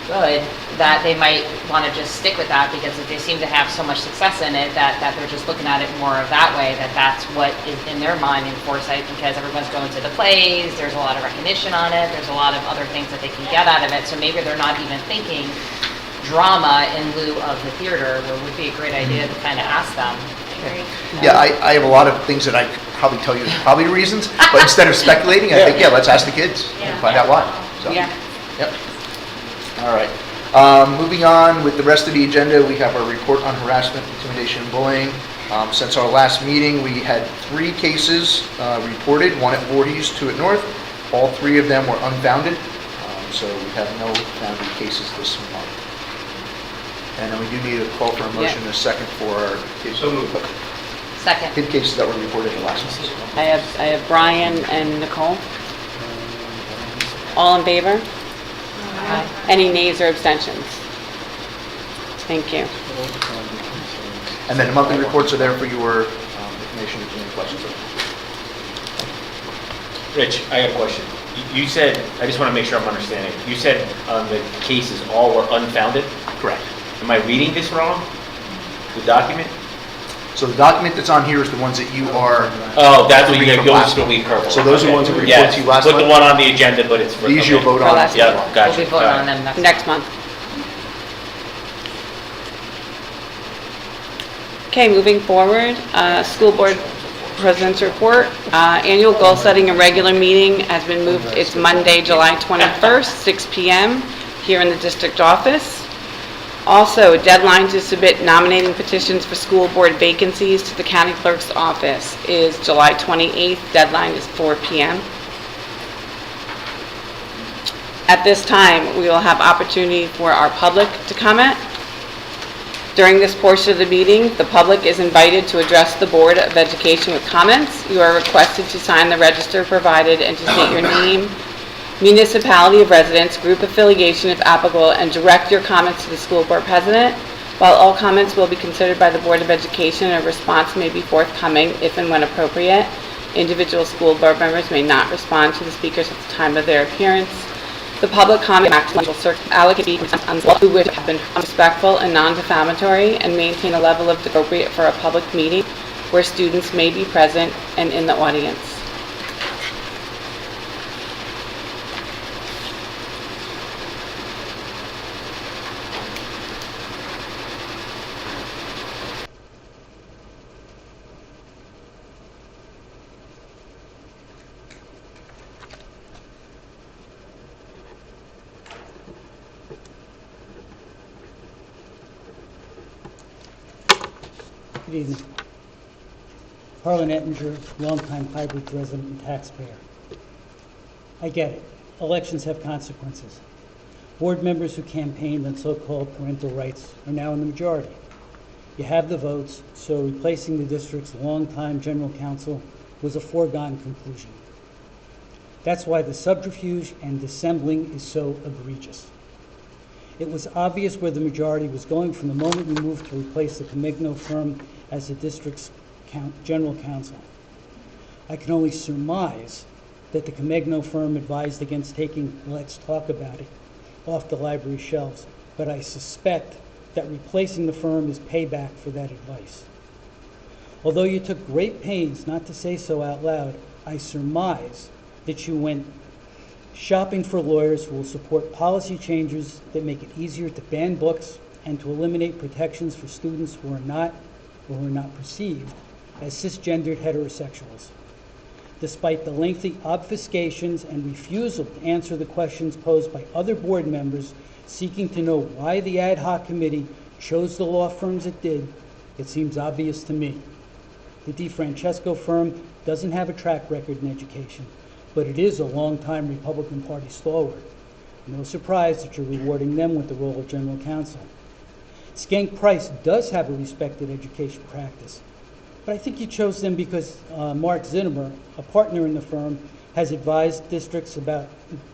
good that they might want to just stick with that because they seem to have so much success in it that they're just looking at it more of that way, that's what is in their mind in Foresight because everyone's going to the plays, there's a lot of recognition on it, there's a lot of other things that they can get out of it, so maybe they're not even thinking drama in lieu of the theater, where it would be a great idea to kind of ask them. Yeah, I have a lot of things that I could probably tell you probably the reasons, but instead of speculating, I think, let's ask the kids and find out why. So, Yeah. Yep. All right. Moving on with the rest of the agenda, we have our report on harassment, intimidation, and bullying. Since our last meeting, we had 3 cases reported, 1 at Voorhees, 2 at North. All 3 of them were unfounded, so we have no founded cases this month. And then we do need a call for a motion and a second for our Second. kid cases that were reported in last month. I have Brian and Nicole. All in favor? Aye. Any nays or abstentions? Thank you. And then the monthly reports are there for your information if you have any questions. Rich, I got a question. You said, I just want to make sure I'm understanding. You said the cases all were unfounded? Correct. Am I reading this wrong? The document? So the document that's on here is the ones that you are. Oh, that's what reading you from go last to the month. week purple. So those are the ones that we reported to you last Put month? the one on the agenda, but it's for. These you'll vote on. last Yeah, month. gotcha. We'll be voting on them Next month. Okay, moving forward, School Board President's Report. Annual goal setting and regular meeting has been moved. It's Monday, July 21st, 6 p.m. here in the district office. Also, deadline to submit nominating petitions for school board vacancies to the county clerk's office is July 28th. Deadline is 4 p.m. At this time, we will have opportunity for our public to comment. During this portion of the meeting, the public is invited to address the Board of Education with comments. You are requested to sign the register provided and to state your name, municipality of residence, group affiliation if applicable, and direct your comments to the school board president. While all comments will be considered by the Board of Education, a response may be forthcoming if and when appropriate. Individual school board members may not respond to the speakers at the time of their appearance. The public comment maximum will allocate who would have been respectful and non-defamatory and maintain a level of appropriate for a public meeting where students may be present and in the audience. Good evening. Harlan Ettinger, longtime Highbridge resident and taxpayer. I get it. Elections have consequences. Board members who campaigned on so-called parental rights are now in the majority. You have the votes, so replacing the district's longtime general counsel was a foregone conclusion. That's why the subterfuge and dissembling is so egregious. It was obvious where the majority was going from the moment we moved to replace the Comigno firm as the district's general counsel. I can only surmise that the Comigno firm advised against taking Let's Talk About It off the library shelves, but I suspect that replacing the firm is payback for that advice. Although you took great pains not to say so out loud, I surmise that you went shopping for lawyers who will support policy changes that make it easier to ban books and to eliminate protections for students who are not, or who are not perceived as cisgendered heterosexuals. Despite the lengthy obfuscations and refusal to answer the questions posed by other board members seeking to know why the ad hoc committee chose the law firms it did, it seems obvious to me. The DeFrancesco firm doesn't have a track record in education, but it is a longtime Republican Party stalwart. No surprise that you're rewarding them with the role of general counsel. Schenck Price does have a respected education practice, but I think you chose them because Mark Zinnemer, a partner in the firm, has advised districts that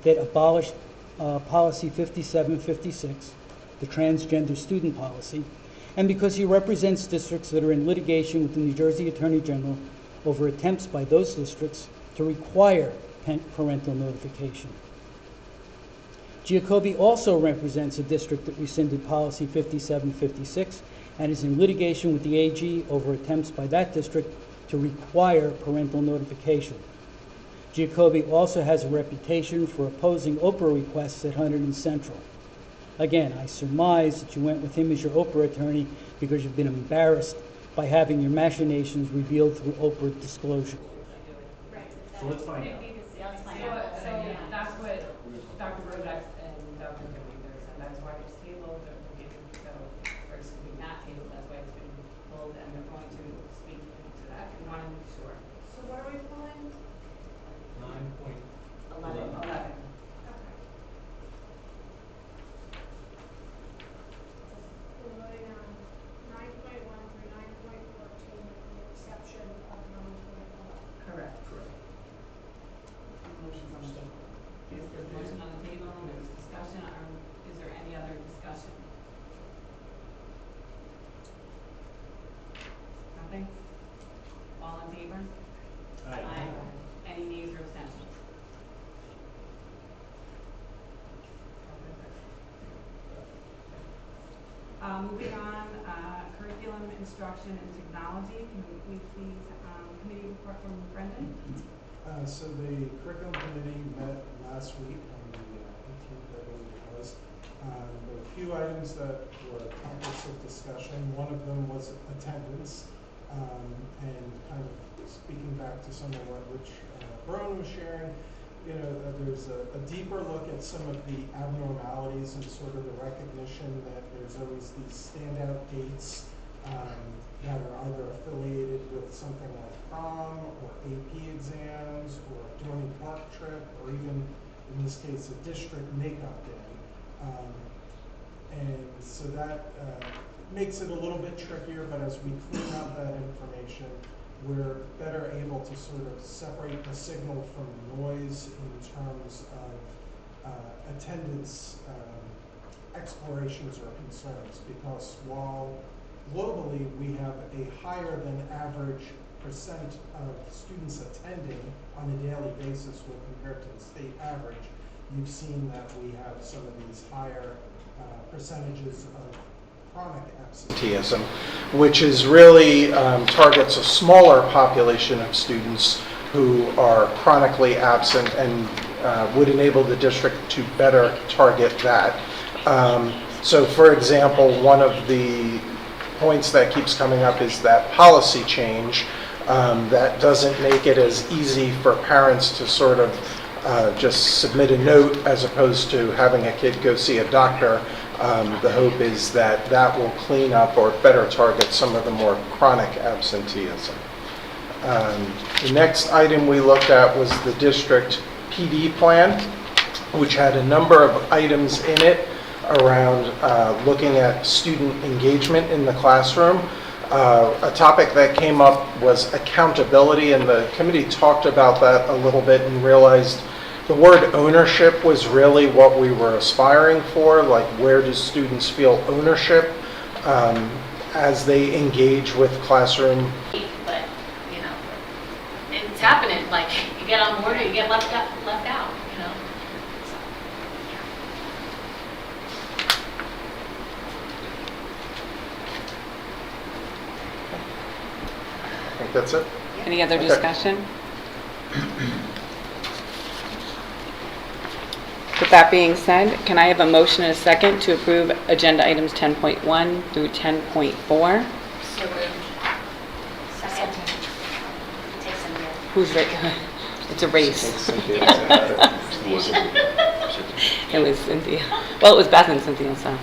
abolished Policy 5756, the transgender student policy, and because he represents districts that are in litigation with the New Jersey Attorney General over attempts by those districts to require parental notification. Giacobbe also represents a district that rescinded Policy 5756 and is in litigation with the AG over attempts by that district to require parental notification. Giacobbe also has a reputation for opposing Oprah requests at Hunterdon Central. Again, I surmise that you went with him as your Oprah attorney because you've been embarrassed by having your machinations revealed through Oprah disclosure. So let's find out. So that's what Dr. Rodak and Dr. Joey said, that's why it's tabled, or excuse me, not tabled, that's why it's been pulled, and they're going to speak to that. We want to make sure. So what are we pulling? 11. Okay. We're voting on 9.1 through 9.14 with the exception of 9.11. Correct. Motion's on the table. Yes, there's a motion on the table, and there's discussion, or is there any other discussion? Nothing? All in favor? Aye. Any nays or abstentions? Moving on, curriculum, instruction, and technology. Can we please, committee report from Brendan? So the curriculum committee met last week on the 18th, I believe it was. There were a few items that were topics of discussion. One of them was attendance, and kind of speaking back to some of what Rich Brown was sharing. You know, there's a deeper look at some of the abnormalities and sort of the recognition that there's always these standout dates that are either affiliated with something like prom or AP exams or a joint park trip or even, in this case, a district makeup day. And so that makes it a little bit trickier, but as we clean up that information, we're better able to sort of separate the signal from the noise in terms of attendance explorations or concerns, because while globally we have a higher than average percent of students attending on a daily basis when compared to the state average, you've seen that we have some of these higher percentages of chronic absenteeism, which is really targets a smaller population of students who are chronically absent and would enable the district to better target that. So for example, one of the points that keeps coming up is that policy change that doesn't make it as easy for parents to sort of just submit a note as opposed to having a kid go see a doctor. The hope is that that will clean up or better target some of the more chronic absenteeism. The next item we looked at was the district PD plan, which had a number of items in it around looking at student engagement in the classroom. A topic that came up was accountability, and the committee talked about that a little bit and realized the word ownership was really what we were aspiring for, like where do students feel ownership as they engage with classroom. But, you know, it's happening, like, you get on board or you get left out, you know? So, yeah. that's it. Any other Okay. discussion? With that being said, can I have a motion and a second to approve agenda items 10.1 through 10.4? So moved. Second. Take some here. Who's right? It's a race. Who was it? It was Cynthia. Well, it was Beth and Cynthia, so.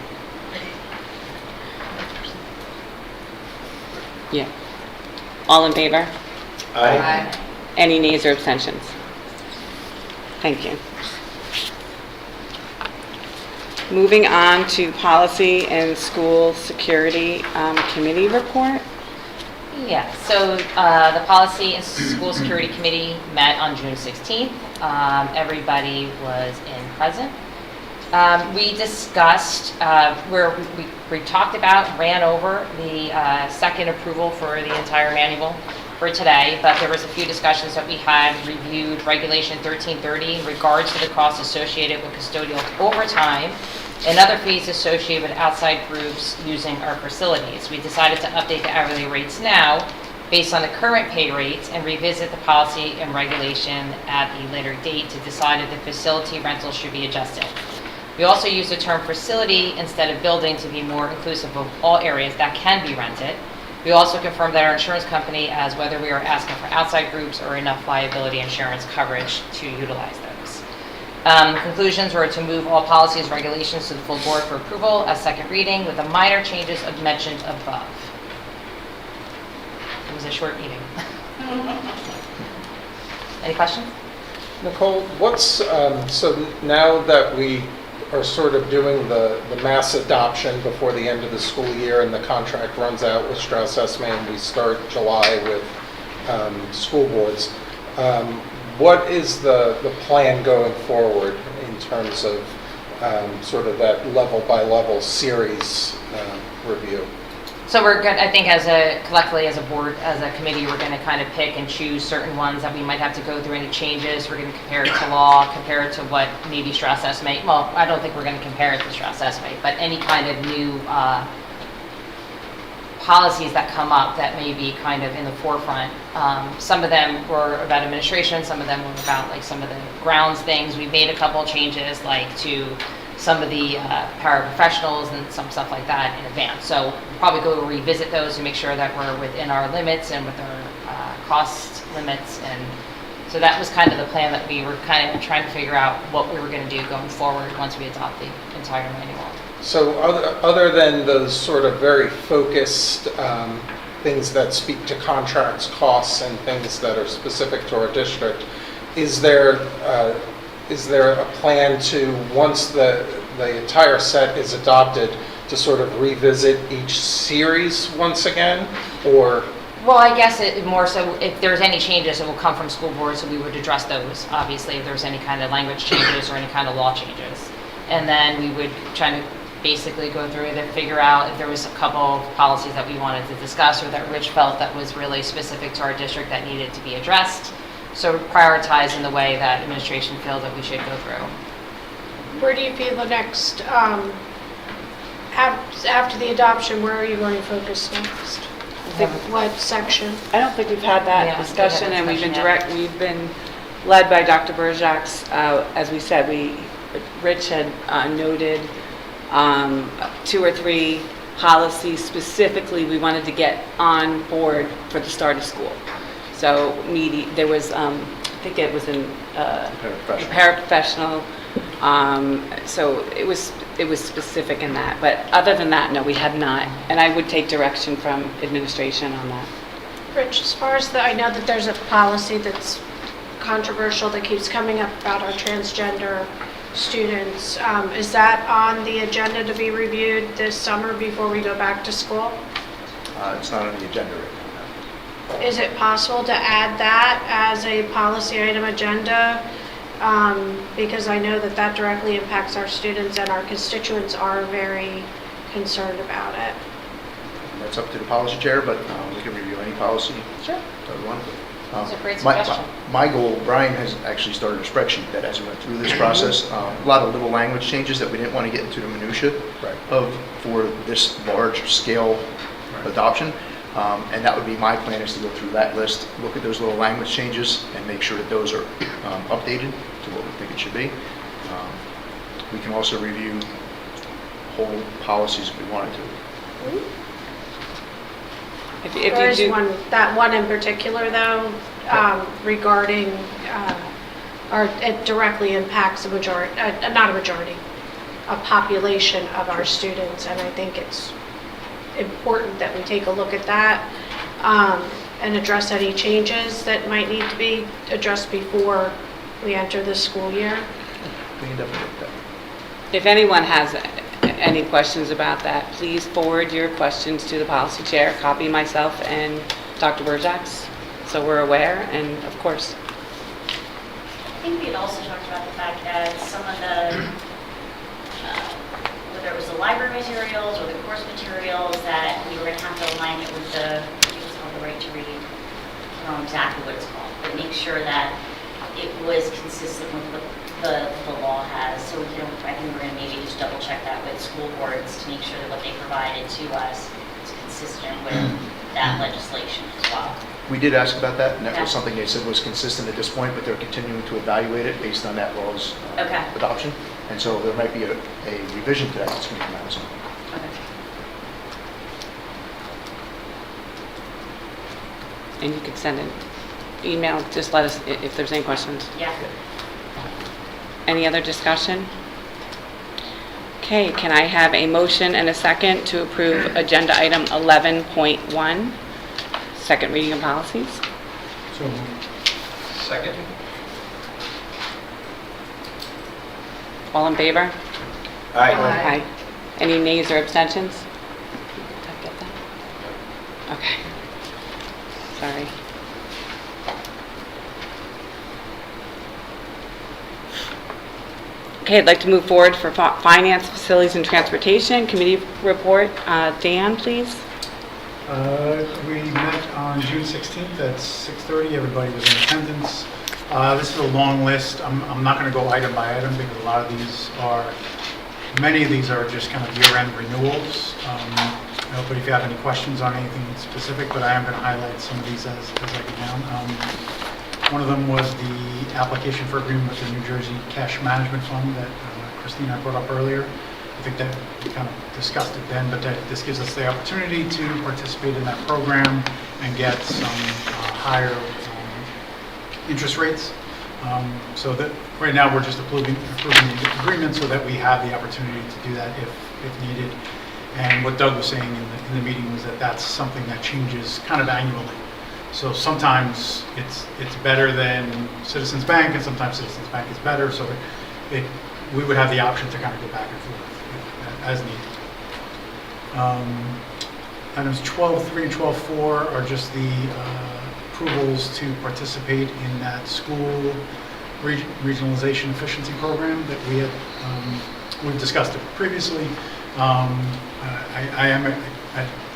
Yeah. All in favor? Aye. Any nays or abstentions? Thank you. Moving on to policy and school security committee report. Yeah, so the Policy and School Security Committee met on June 16th. Everybody was in present. We discussed, we talked about, ran over the second approval for the entire manual for today, but there was a few discussions that we had reviewed Regulation 1330 in regards to the costs associated with custodial overtime and other fees associated with outside groups using our facilities. We decided to update the hourly rates now based on the current pay rates and revisit the policy and regulation at a later date to decide if the facility rental should be adjusted. We also use the term facility instead of building to be more inclusive of all areas that can be rented. We also confirmed that our insurance company as whether we are asking for outside groups or enough liability insurance coverage to utilize those. Conclusions were to move all policies and regulations to the full board for approval as second reading with the minor changes mentioned above. It was a short meeting. Any questions? Nicole, what's, so now that we are sort of doing the mass adoption before the end of the school year and the contract runs out with Strauss Esme and we start July with school boards, what is the plan going forward in terms of sort of that level by level series review? So we're going, I think collectively as a board, as a committee, we're going to kind of pick and choose certain ones that we might have to go through any changes. We're going to compare it to law, compare it to what maybe Strauss Esme, well, I don't think we're going to compare it to Strauss Esme, but any kind of new policies that come up that may be kind of in the forefront. Some of them were about administration, some of them were about like some of the grounds things. We made a couple of changes like to some of the paraprofessionals and some stuff like that in advance. So we'll probably go revisit those to make sure that we're within our limits and with our cost limits. And so that was kind of the plan that we were kind of trying to figure out what we were going to do going forward once we adopt the entire manual. So other than those sort of very focused things that speak to contracts, costs, and things that are specific to our district, is there a plan to, once the entire set is adopted, to sort of revisit each series once again, or? Well, I guess it more so if there's any changes, it will come from school board, so we would address those, obviously, if there's any kind of language changes or any kind of law changes. And then we would try to basically go through it and figure out if there was a couple of policies that we wanted to discuss or that Rich felt that was really specific to our district that needed to be addressed. So prioritize in the way that administration feels that we should go through. Where do you feel the next, after the adoption, where are you going to focus next? What section? I don't think we've had that Yeah, discussion, we and haven't we've been led by Dr. Berjak's, as we said, Rich had noted 2 or 3 policies specifically we wanted to get on board for the start of school. So there was, I think it was in paraprofessional. So it was specific in that. But other than that, no, we have not. And I would take direction from administration on that. Rich, as far as I know that there's a policy that's controversial that keeps coming up about our transgender students. Is that on the agenda to be reviewed this summer before we go back to school? It's not on the agenda right now. Is it possible to add that as a policy item agenda? Because I know that that directly impacts our students and our constituents are very concerned about it. That's up to the policy chair, but we can review any policy. Sure. That we want. That's a great suggestion. My goal, Brian has actually started a spreadsheet that as we went through this process, a lot of little language changes that we didn't want to get into the minutia of for this large scale adoption. And that would be my plan, is to go through that list, look at those little language changes, and make sure that those are updated to what we think it should be. We can also review whole policies if we wanted to. If There you is do, that one in particular, though, regarding, or it directly impacts a majority, not a majority, a population of our students, and I think it's important that we take a look at that and address any changes that might need to be addressed before we enter the school year. We can definitely look at that. if anyone has any questions about that, please forward your questions to the policy chair, copy myself and Dr. Burjax, so we're aware, and of course. I think we had also talked about the fact that some of the, whether it was the library materials or the course materials, that we were going to have to align it with the, I think it's called the right to read. I don't know exactly what it's called, but make sure that it was consistent with what the law has. So we can, I think we're going to maybe just double check that with school boards to make sure that what they provided to us is consistent with that legislation as well. We did ask about that, and that Okay. was something they said was consistent at this point, but they're continuing to evaluate it based on that law's Okay. adoption. And so there might be a revision to that that's going to come out soon. Okay. And you could send an email, just let us, if there's any questions. Yeah. Any other discussion? Okay, can I have a motion and a second to approve agenda item 11.1, second reading of policies? So Second? All in favor? Aye. Aye. Any nays or abstentions? Did I get that? Okay. Sorry. Okay, I'd like to move forward for Finance, Facilities, and Transportation Committee report. Dan, please. We met on June 16th at 6:30. Everybody was in attendance. This is a long list. I'm not going to go item by item because a lot of these are, many of these are just kind of year-end renewals. But if you have any questions on anything specific, but I am going to highlight some of these as I go down. One of them was the application for agreement with the New Jersey Cash Management Fund that Christina brought up earlier. I think that we kind of discussed it then, but that this gives us the opportunity to participate in that program and get some higher interest rates. So that right now we're just approving the agreement so that we have the opportunity to do that if needed. And what Doug was saying in the meeting was that that's something that changes kind of annually. So sometimes it's better than Citizens Bank, and sometimes Citizens Bank is better. So we would have the option to kind of go back and forth as needed. Items 12.3 and 12.4 are just the approvals to participate in that school regionalization efficiency program that we've discussed it previously.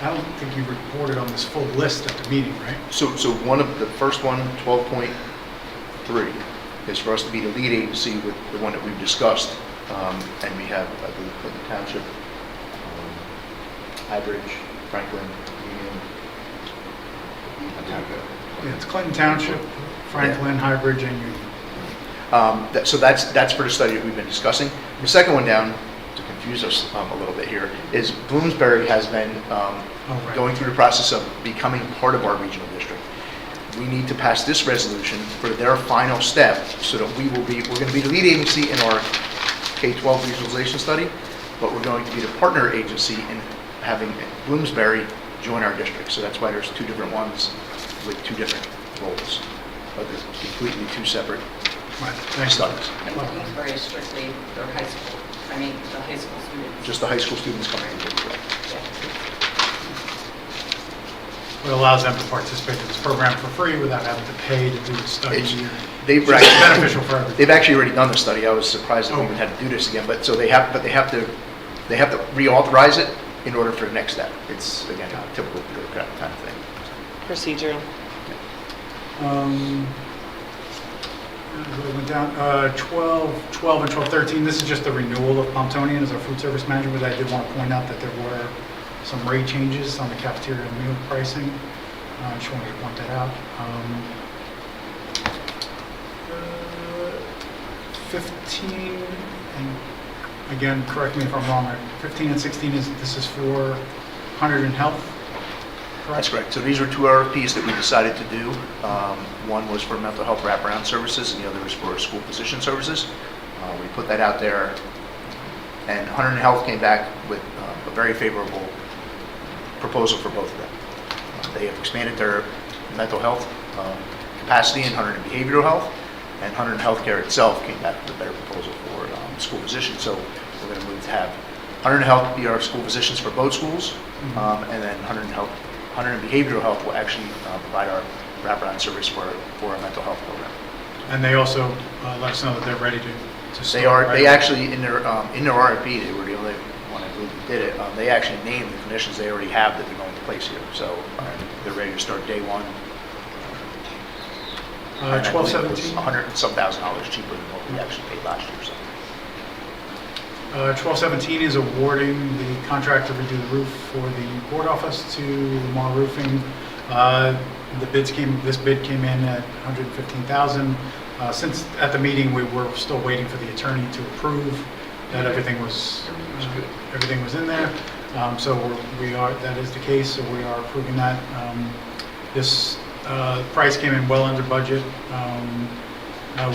I don't think you reported on this full list at the meeting, right? So one of the first one, 12.3, is for us to be the lead agency with the one that we've discussed. And we have, I believe, Clinton Township, Highbridge, Franklin, Union. Yeah, it's Clinton Township, Franklin, Highbridge, and Union. So that's for the study that we've been discussing. The second one down, to confuse us a little bit here, is Bloomsbury has been Right. going through the process of becoming part of our regional district. We need to pass this resolution for their final step so that we're going to be the lead agency in our K-12 regionalization study, but we're going to be the partner agency in having Bloomsbury join our district. So that's why there's two different ones with two different roles, but they're completely two separate studies. Bloomsbury is strictly their high school, the high school students. Just the high school students coming into the club. It allows them to participate in this program for free without having to pay to do the study. They've It's beneficial for everyone. They've actually already done the study. I was surprised that we even had to do this again, but they have to reauthorize it in order for the next step. It's, again, a typical bureaucratic kind of thing. Procedural. I went down, 12 and 12.13, this is just the renewal of Pomptonian as our food service manager, but I did want to point out that there were some rate changes on the cafeteria and meal pricing. I just wanted to point that out. 15, and again, correct me if I'm wrong, 15 and 16 this is for Hunterdon Health? That's correct. So these are two RFPs that we decided to do. One was for mental health wraparound services, and the other was for school physician services. We put that out there, and Hunterdon Health came back with a very favorable proposal for both of them. They have expanded their mental health capacity in Hunterdon Behavioral Health, and Hunterdon Healthcare itself came back with a better proposal for school physicians. So we're going to move to have Hunterdon Health be our school physicians for both schools, and then Hunterdon Behavioral Health will actually provide our wraparound service for our mental health program. And they also let us know that they're ready to start. They are. right They away. actually in their RFP, they were the only one I believe that did it. They actually named the conditions they already have that they're going to place here. So they're ready to start day one. 1217. $100 and some thousand cheaper than what we actually paid last year. So. 1217 is awarding the contract to redo the roof for the board office to Lamar Roofing. This bid came in at $115,000. Since at the meeting we were still waiting for the attorney to approve that everything was in there. So that is the case. So we are approving that. This price came in well under budget.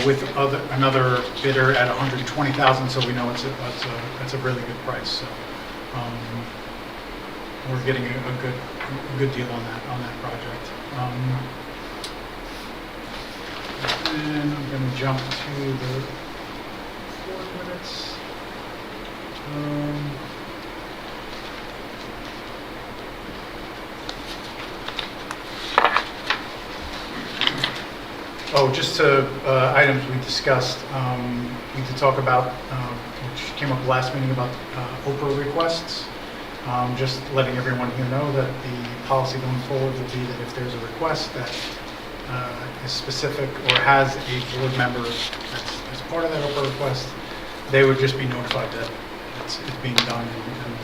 With another bidder at $120,000, so we know it's a really good price. So we're getting a good deal on that project. And I'm going to jump to the board minutes. Just to items we discussed, we did talk about, which came up last meeting, about Oprah requests. Just letting everyone here know that the policy going forward will be that if there's a request that is specific or has a board member that's part of that Oprah request, they would just be notified that it's being done, and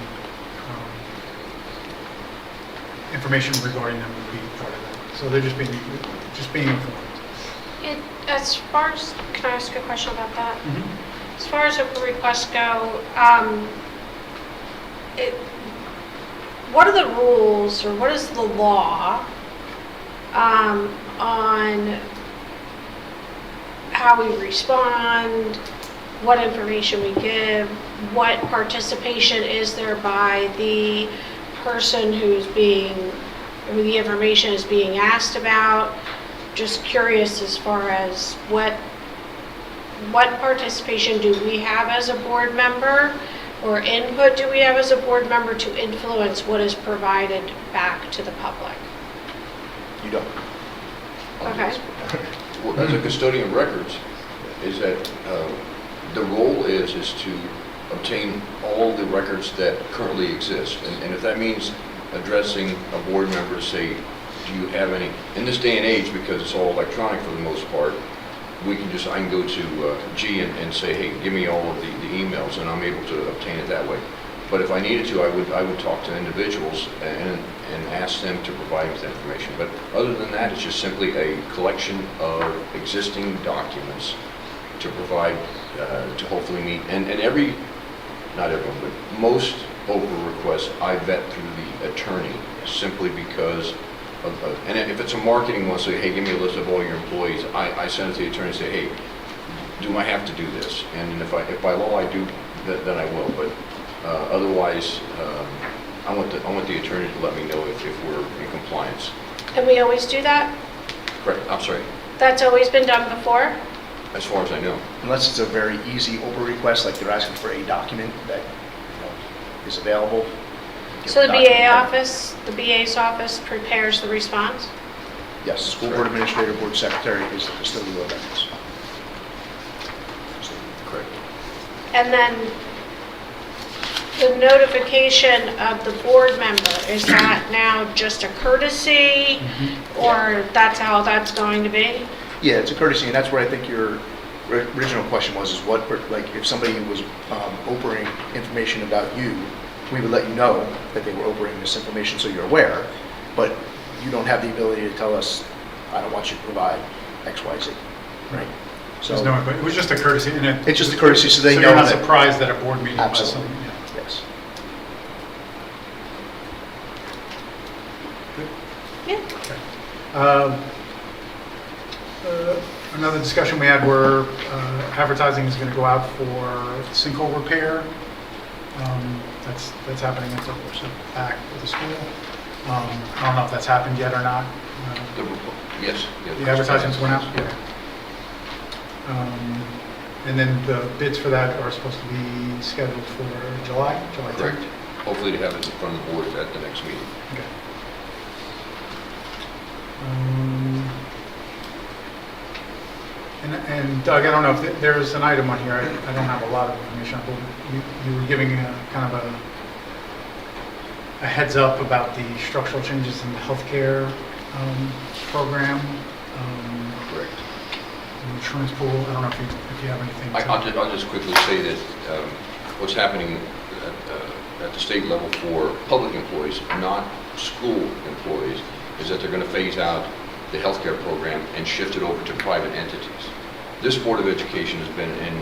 information regarding them would be part of that. So they're just being informed. As far as, can I ask a question about that? As far as open requests go, what are the rules, or what is the law on how we respond, what information we give, what participation is there by the person who the information is being asked about? Just curious as far as what participation do we have as a board member, or input do we have as a board member to influence what is provided back to the public? You don't. Okay. Well, as a custodian of records, is that the role is to obtain all the records that currently exist. And if that means addressing a board member, say, do you have any, in this day and age, because it's all electronic for the most part, I can go to G and say, hey, give me all of the emails, and I'm able to obtain it that way. But if I needed to, I would talk to individuals and ask them to provide me with information. But other than that, it's just simply a collection of existing documents to provide, to hopefully meet, and not everyone, but most Oprah requests I vet through the attorney, simply because and if it's a marketing one, say, hey, give me a list of all your employees, I send it to the attorney and say, hey, do I have to do this? And if by law I do, then I will. But otherwise, I want the attorney to let me know if we're in compliance. And we always do that? Correct. I'm sorry. That's always been done before? As far as I know. Unless it's a very easy Oprah request, like they're asking for a document that is available. So the BA's office prepares the response? Yes, school board administrator, board secretary is the custodian of records. Correct. And then the notification of the board member, is that now just a courtesy, or that's how that's going to be? Yeah, it's a courtesy, and that's where I think your original question was, is what, like, if somebody was Oprahing information about you, we would let you know that they were operating this information so you're aware, but you don't have the ability to tell us, I don't want you to provide X, Y, Z, right? So There's no input. It was just a courtesy, and it's just a courtesy so they know you're not that. surprised at a board meeting by Absolutely, something, yeah. yes. Another discussion we had were advertising is going to go out for sinkhole repair. That's happening at the back of the school. I don't know if that's happened yet or not. Yes. The advertisements went out? Yeah. And then the bids for that are supposed to be scheduled for July 10th? Correct. Hopefully to have it in front of the board at the next meeting. Okay. And Doug, I don't know if there's an item on here, I don't have a lot of information, but you were giving kind of a heads up about the structural changes in the healthcare program. Correct. The insurance pool, I don't know if you have anything. I'll just quickly say that what's happening at the state level for public employees, not school employees, is that they're going to phase out the healthcare program and shift it over to private entities. This Board of Education has been in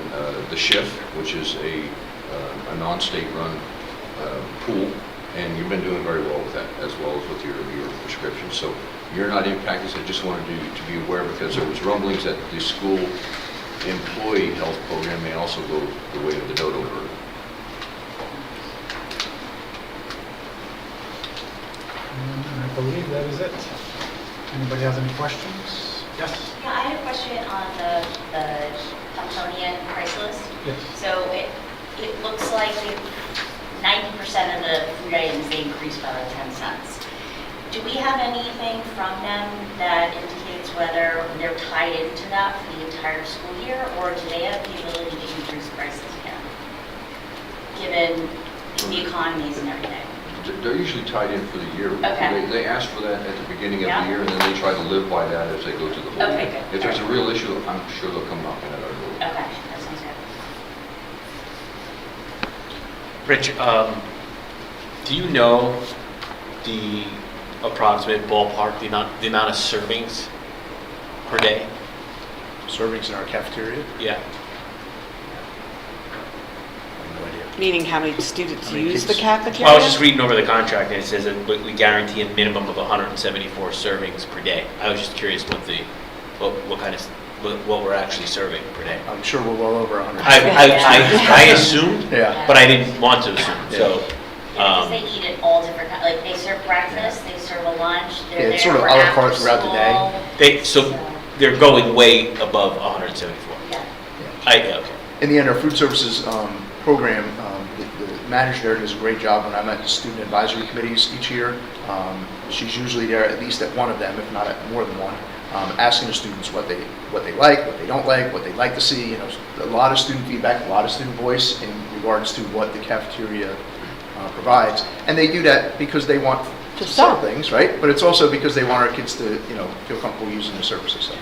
the SHIF, which is a non-state run pool, and you've been doing very well with that, as well as with your prescriptions. So you're not impacted. I just wanted you to be aware, because there was rumblings that the school employee health program may also go the way of the dodo bird. I believe that is it. Anybody has any questions? Yes? Yeah, I had a question on the Hunterdon price list. Yes. So it looks like 90% of the food items, they increased by like 10 cents. Do we have anything from them that indicates whether they're tied into that for the entire school year, or do they have the ability to increase prices again, given the economies and everything? They're usually tied in for the year. Okay. They ask for that at the beginning of Yeah. the year, and then they try to live by that as they go to the whole Okay, year. good. If there's a real issue, I'm sure they'll come up in it. Okay, that sounds good. Rich, do you know the approximate ballpark, the amount of servings per day? Servings in our cafeteria? Yeah. I have no idea. Meaning how many students How many use the kids? cafeteria? Well, I was just reading over the contract, and it says that we guarantee a minimum of 174 servings per day. I was just curious what we're actually serving per day. I'm sure we're well over 100. I assumed, Yeah. but I didn't want to assume, so. Because they eat at all different, like they serve breakfast, they serve a lunch, Yeah, they're it's there sort of for a la after carte throughout the day. school. They're going way above 174. Yeah. Okay. In the end, our food services program, the manager there does a great job. When I'm at the student advisory committees each year, she's usually there at least at one of them, if not at more than one, asking the students what they like, what they don't like, what they'd like to see. You know, a lot of student feedback, a lot of student voice in regards to what the cafeteria provides, and they do that because they want to sell things, right? But it's also because they want our kids to, feel comfortable using the services. So.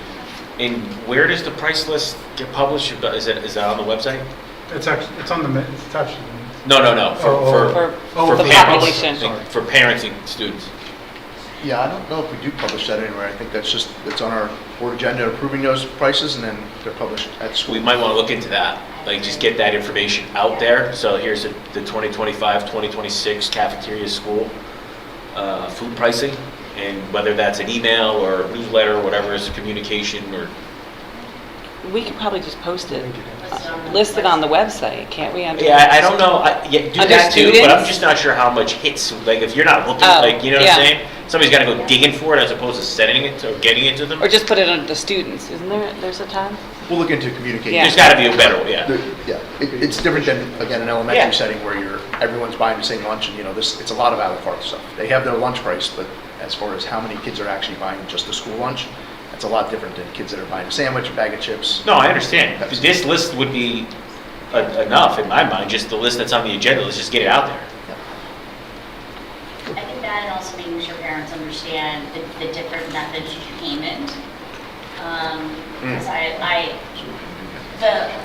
And where does the price list get published? Is that on the website? It's on the, it's attached to the minutes. No. For the parents. population. Sorry. For parents and students. Yeah, I don't know if we do publish that anywhere. I think it's on our board agenda, approving those prices, and then they're published at school. We might want to look into that, like just get that information out there. So here's the 2025, 2026 cafeteria school food pricing, and whether that's an email or newsletter or whatever is a communication or. We could probably just post it, list it on the website, can't we? Yeah, I don't know, do Under that too, but I'm students? just not sure how much hits, like if you're not looking, Oh, like, you know what yeah. I'm saying? Somebody's got to go digging for it as opposed to sending it or getting it to them. Or just put it under the students, isn't there's a tab? We'll look into communication. Yeah. There's got to be a better way, yeah. It's different than, again, an elementary Yeah. setting where everyone's buying the same lunch, and it's a lot of a la carte stuff. They have their lunch price, but as far as how many kids are actually buying just the school lunch, that's a lot different than kids that are buying a sandwich, a bag of chips. No, I understand. This list would be enough in my mind, just the list that's on the agenda, let's just get it out there. I think that, and also making sure parents understand the different methods of payment. Because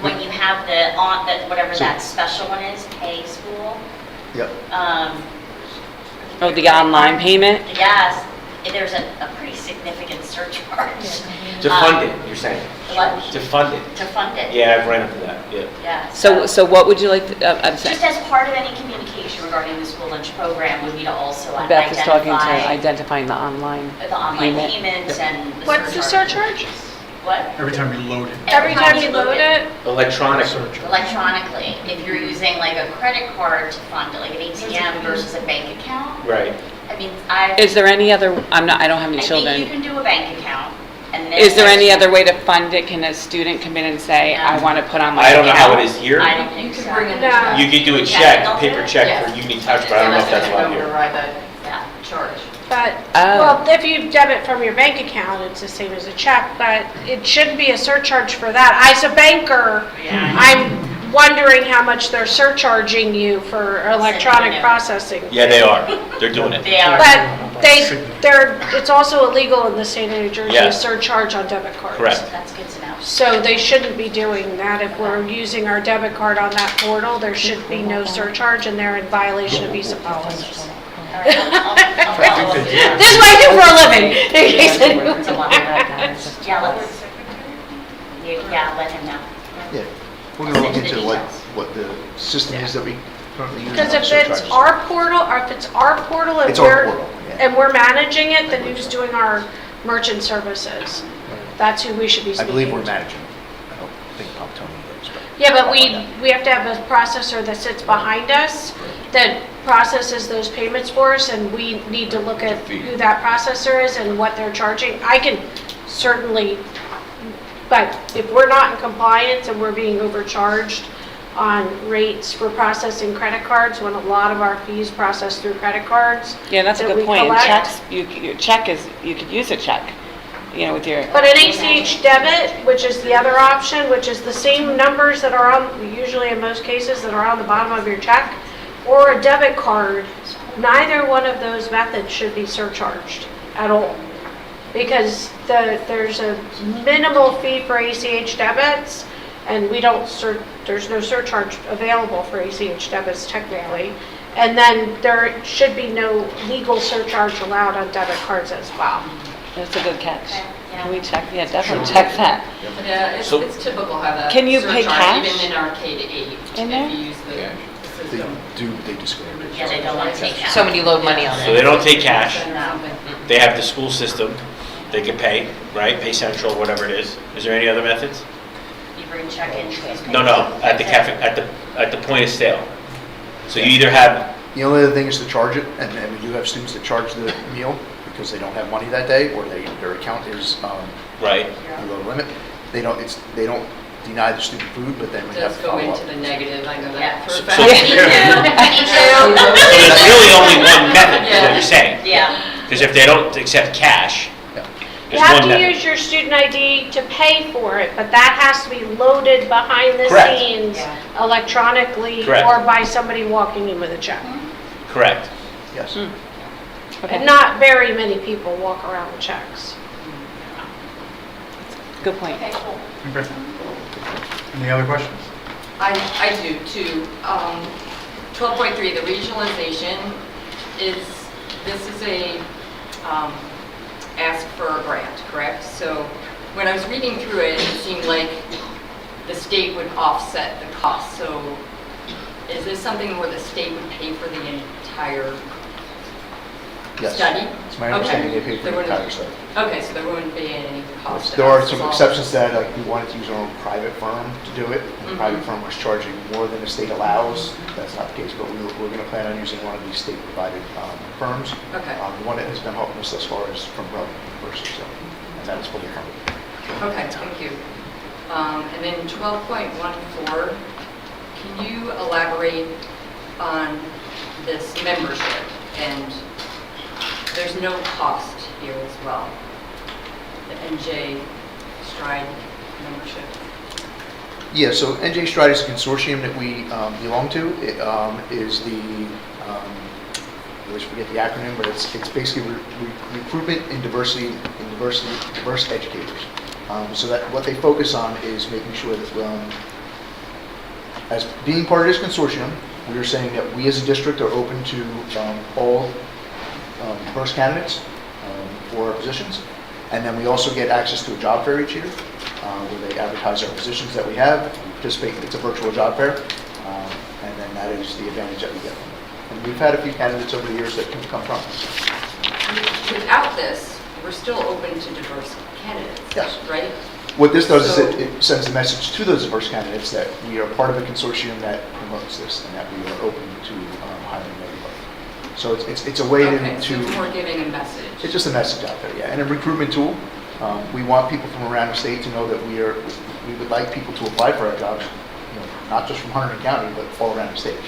when you have whatever that special one is, pay school, Yep. Oh, the online payment? Yes, there's a pretty significant surcharge. To fund it, you're saying? What? To fund it? To fund it. Yeah, I've run into that, yeah. Yeah. So what would you like, I'm sorry. Just as part of any communication regarding the school lunch program would be to also Beth is talking to identify identifying the online the online payment. payments and the What's the surcharge? What? Every time you load it. Every time you load it? Electronic. Electronically. If you're using like a credit card to fund it, like an ATM versus a bank account. Right. I mean, Is there any other, I don't have any I think children. you can do a bank account. And then Is there any there's- other way to fund it? Can a student come in and say, I want to put on my I don't know how account? it is here. I don't think so. No. You could do a Yeah, check, they'll paper do it. check Yes. for Union Touch, but I don't know if that's allowed here. Yeah, charge. But, Oh. well, if you debit from your bank account, it's the same as a check, but it shouldn't be a surcharge for that. As a banker, Yeah. I'm wondering how much they're surcharging you for electronic Sending it. processing. Yeah, they are. They're doing it. They are. But it's also illegal in the state of New Jersey Yeah. to surcharge on debit cards. Correct. That's good to know. So they shouldn't be doing that. If we're using our debit card on that portal, there should be no surcharge and they're in violation of Visa policies. All right, I'll follow up. This is what I do for a living, in case anyone- It's a lot of that. Yeah, let him know. Yeah. We're going to look Send you into the what, details. what the system is that we currently use. Because on if surcharges. it's our portal, or if it's our portal and It's our we're, portal, yeah. and we're managing it, then who's doing our merchant services? That's who we should be I speaking believe we're to. managing. I don't think Tom Tony is, but. Yeah, but I'll find out. we have to have a processor that sits behind us that processes those payments for us, and we need to look at who that processor is and what they're charging. I can certainly, but if we're not in compliance and we're being overcharged on rates for processing credit cards, when a lot of our fees process through credit cards. Yeah, that's a that good we point. And collect. checks, your check is, you could use a check, with your, But an ACH debit, which is the other option, which is the same numbers that are on, usually in most cases, that are on the bottom of your check, or a debit card, neither one of those methods should be surcharged at all. Because there's a minimal fee for ACH debits, and there's no surcharge available for ACH debits technically. And then there should be no legal surcharge allowed on debit cards as well. that's a good catch. Okay, yeah. Can we check, definitely check that. Yeah, So- it's typical how that. Can you pay surcharge, cash Even in arcade 8, in there? if you use the Cash. They system. do, they discriminate. Yeah, they don't want to take that. So when you load money on So it. they don't take cash. No. They have the school system. They can pay, right? Pay Central, whatever it is. Is there any other methods? You bring check in. No, at the cafe, at the point of sale. So you either have, The only other thing is to charge it, and we do have students that charge the meal because they don't have money that day, or their account is right, below limit. They don't deny the student food, but then we have Does to go follow up. into the negative, I know Yeah. that for a So- fact. so there's really only one method, is what you're saying. Yeah. Because if they don't accept cash, Yeah. You there's have one to method. use your student ID to pay for it, but that has to be loaded behind the Correct. scenes Yeah. electronically Correct. or by somebody walking in with a check. Correct. Yes. And not very many people walk around with checks. Good point. Okay, cool. Okay. Any other questions? I do too. 12.3, the regionalization this is a ask for a grant, correct? So when I was reading through it, it seemed like the state would offset the cost. So is this something where the state would pay for the entire Yes. study? It's my understanding they pay for There the wouldn't- entire study. Okay, so there wouldn't be any cost. to There are us some as well. exceptions to that, like we wanted to use our own private firm to do it. The Mhm. private firm was charging more than the state allows. That's not the case, but we're going to plan on using one of these state-provided firms. Okay. The one that has been helping us thus far is from Rutland University, so, and that is fully funded. Okay, thank you. And then 12.14, can you elaborate on this membership? And there's no cost here as well. The NJ Stride membership. Yeah, so NJ Stride is a consortium that we belong to. It is the, I always forget the acronym, but it's basically recruitment in diverse educators. So that what they focus on is making sure that as being part of this consortium, We are saying that we as a district are open to all diverse candidates for our positions. And then we also get access to a job fair each year where they advertise our positions that we have, participate. It's a virtual job fair, and then that is the advantage that we get from it. And we've had a few candidates over the years that can come from us. Without this, we're still open to diverse candidates. Yes. Right? What this does So- is it sends a message to those diverse candidates that we are part of a consortium that promotes this and that we are open to hiring everybody. So it's a way Okay, to so it's more giving a message. it's just a message out there, yeah, and a recruitment tool. We want people from around the state to know that we would like people to apply for our jobs, not just from Hunterdon County, but all around the state.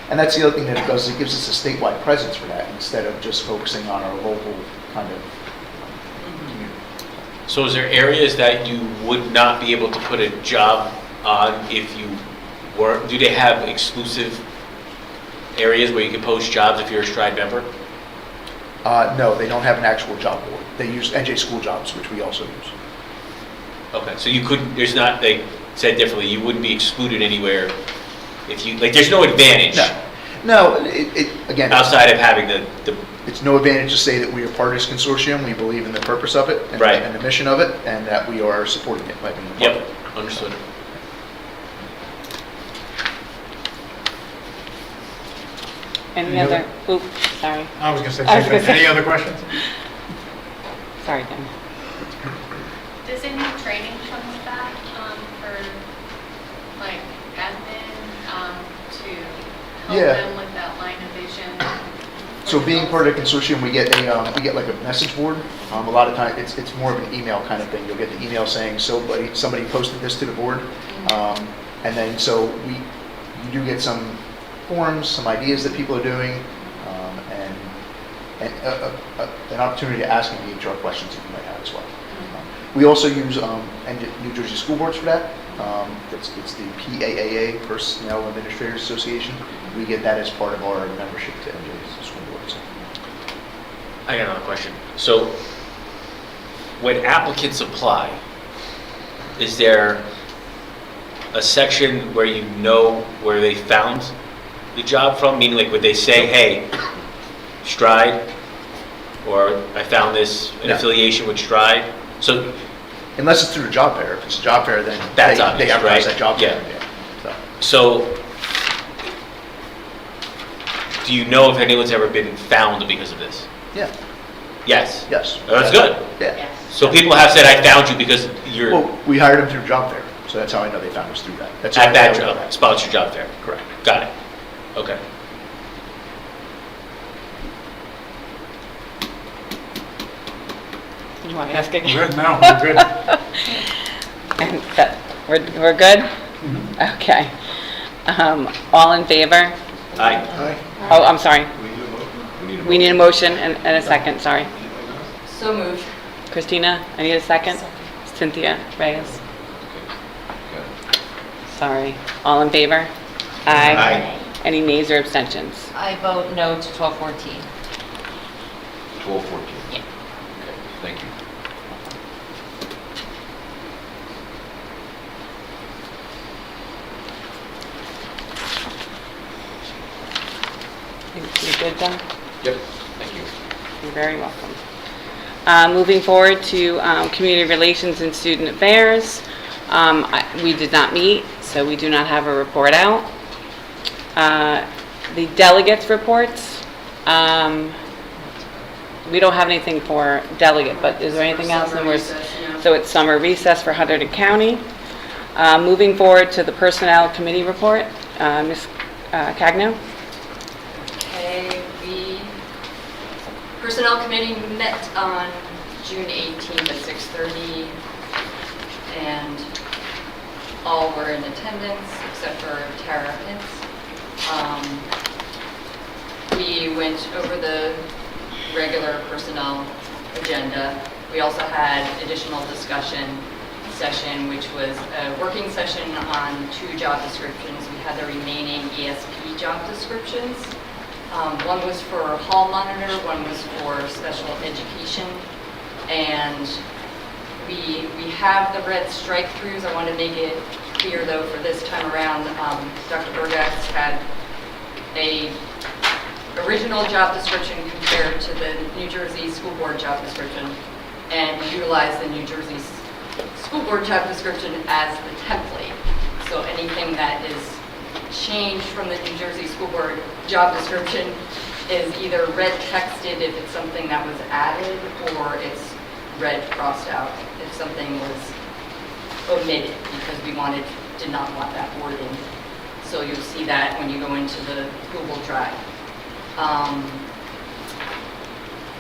And that's the other thing that it does, it gives us a statewide presence for that instead of just focusing on our local kind of community. So is there areas that you would not be able to put a job on if you were, do they have exclusive areas where you can post jobs if you're a Stride member? No, they don't have an actual job board. They use NJ School Jobs, which we also use. Okay, so you couldn't, there's not, they said differently, you wouldn't be excluded anywhere if you, like, there's no advantage No, again, outside of having the it's no advantage to say that we are part of this consortium. We believe in the purpose of it and, Right. and the mission of it, and that we are supporting it by being a part of Yep, it. understood. Any other, oops, sorry. I was going to say, I was gonna say- any other questions? Sorry, Ken. Does any training come with that for like admin to help Yeah. them with that line of vision? So being part of the consortium, we get like a message board. A lot of times, it's more of an email kind of thing. You'll get the email saying somebody posted this to the board, and then so you do get some forums, some ideas that people are doing, and an opportunity to ask any HR questions that you might have as well. We also use New Jersey School Boards for that. It's the PAAA, Personnel Administrators Association. We get that as part of our membership to NJ's School Boards. I got another question. So when applicants apply, is there a section where you know where they found the job from? Meaning, like, would they say, hey, Stride, or I found this in No. affiliation with Stride? So Unless it's through a job fair. If it's a job fair, then That's they obvious, advertise right? that job fair. Yeah. So, So, do you know if anyone's ever been found because of this? yeah, Yes. yes. Oh, that's good. Yeah. Yes. So people have said, I found you because you're Well, we hired them through job fair, so that's how I know they found us through that. That's at how that I know job, sponsored job fair. Correct. Got it. Okay. You want to ask again? Good, no, we're good. And we're good? Okay. All in favor? Aye. Oh, I'm sorry. We We need a motion and a second, sorry. So moved. Christina, I need a second. Cynthia Reyes, sorry. All in favor? Aye. Any nays or abstentions? I vote no to 1214. 12-14. Yeah. Okay, thank you. You good, Doug? Yep, thank you. You're very welcome. Moving forward to Community Relations and Student Affairs. We did not meet, so we do not have a report out. The delegates reports, we don't have anything for delegate, but is there anything else? Summer recess, no. So it's summer recess for Hunterdon County. Moving forward to the Personnel Committee report, Ms. Cagno? Okay, Personnel Committee met on June 18th at 6:30, and all were in attendance except for Tara Hintz. We went over the regular personnel agenda. We also had additional discussion session, which was a working session on 2 job descriptions. We had the remaining ESP job descriptions. One was for hall monitor, one was for special education. And we have the red strike throughs. I want to make it clear though, for this time around, Dr. Burgax had a original job description compared to the New Jersey School Board job description and utilize the New Jersey School Board job description as the template. So anything that is changed from the New Jersey School Board job description is either red texted if it's something that was added, or it's red crossed out if something was omitted because we did not want that wording. So you'll see that when you go into the Google Drive.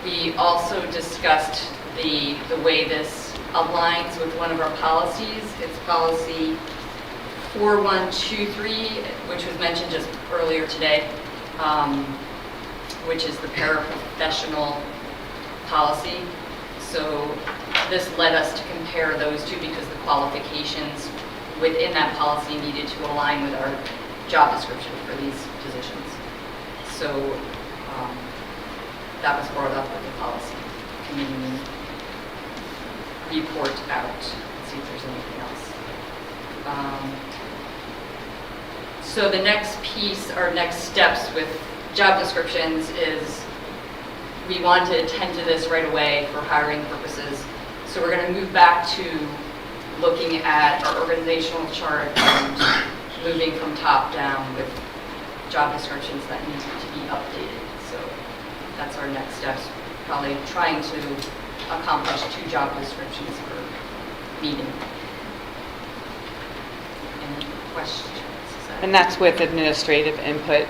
We also discussed the way this aligns with one of our policies. It's policy 4123, which was mentioned just earlier today, which is the paraprofessional policy. So this led us to compare those two because the qualifications within that policy needed to align with our job description for these positions. So that was brought up with the policy committee report out. Let's see if there's anything else. So the next piece, or next steps with job descriptions is we want to attend to this right away for hiring purposes. So we're going to move back to looking at our organizational chart and moving from top down with job descriptions that need to be updated. So that's our next steps, probably trying to accomplish 2 job descriptions per meeting. Any questions? And that's with administrative input.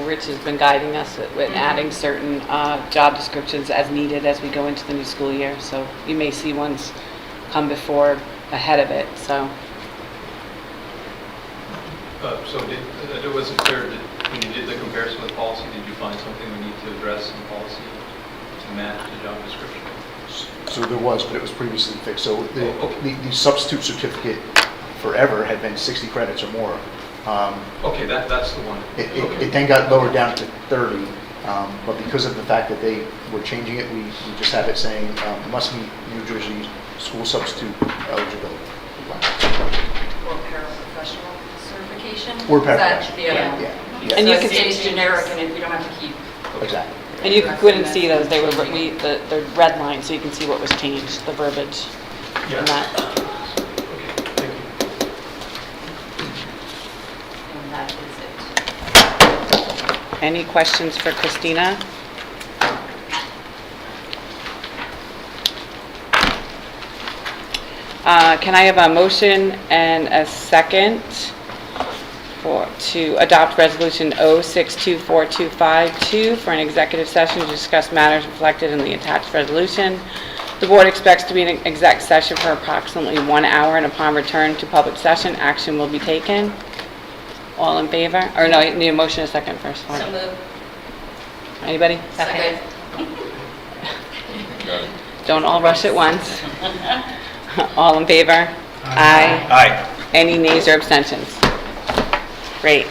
Rich has been guiding us with adding certain job descriptions as needed as we go into the new school year. So you may see ones come ahead of it, so. It wasn't clear, when you did the comparison with policy, did you find something we need to address in policy to match the job description? So there was, but it was previously fixed. So the substitute certificate forever had been 60 credits or more. Okay, that's the one. It then got lowered down to 30, but because of the fact that they were changing it, we just have it saying must meet New Jersey school substitute eligibility. Or paraprofessional certification? Or Is that paraprofessional, the other yeah. one? Yeah. And So you it can- stays generic and we don't have to keep. Exactly. And you couldn't see those, they were, the red line, so you can see what was changed, the verbiage in that. And that is it. Any questions for Christina? Can I have a motion and a second to adopt Resolution 0624252 for an executive session to discuss matters reflected in the attached resolution? The board expects to be in an exec session for approximately 1 hour, and upon return to public session, action will be taken. All in favor? Or no, you need a motion and a second first. So moved. Anybody? Second. Don't all rush at once. All in favor? Aye. Aye. Any nays or abstentions? Great.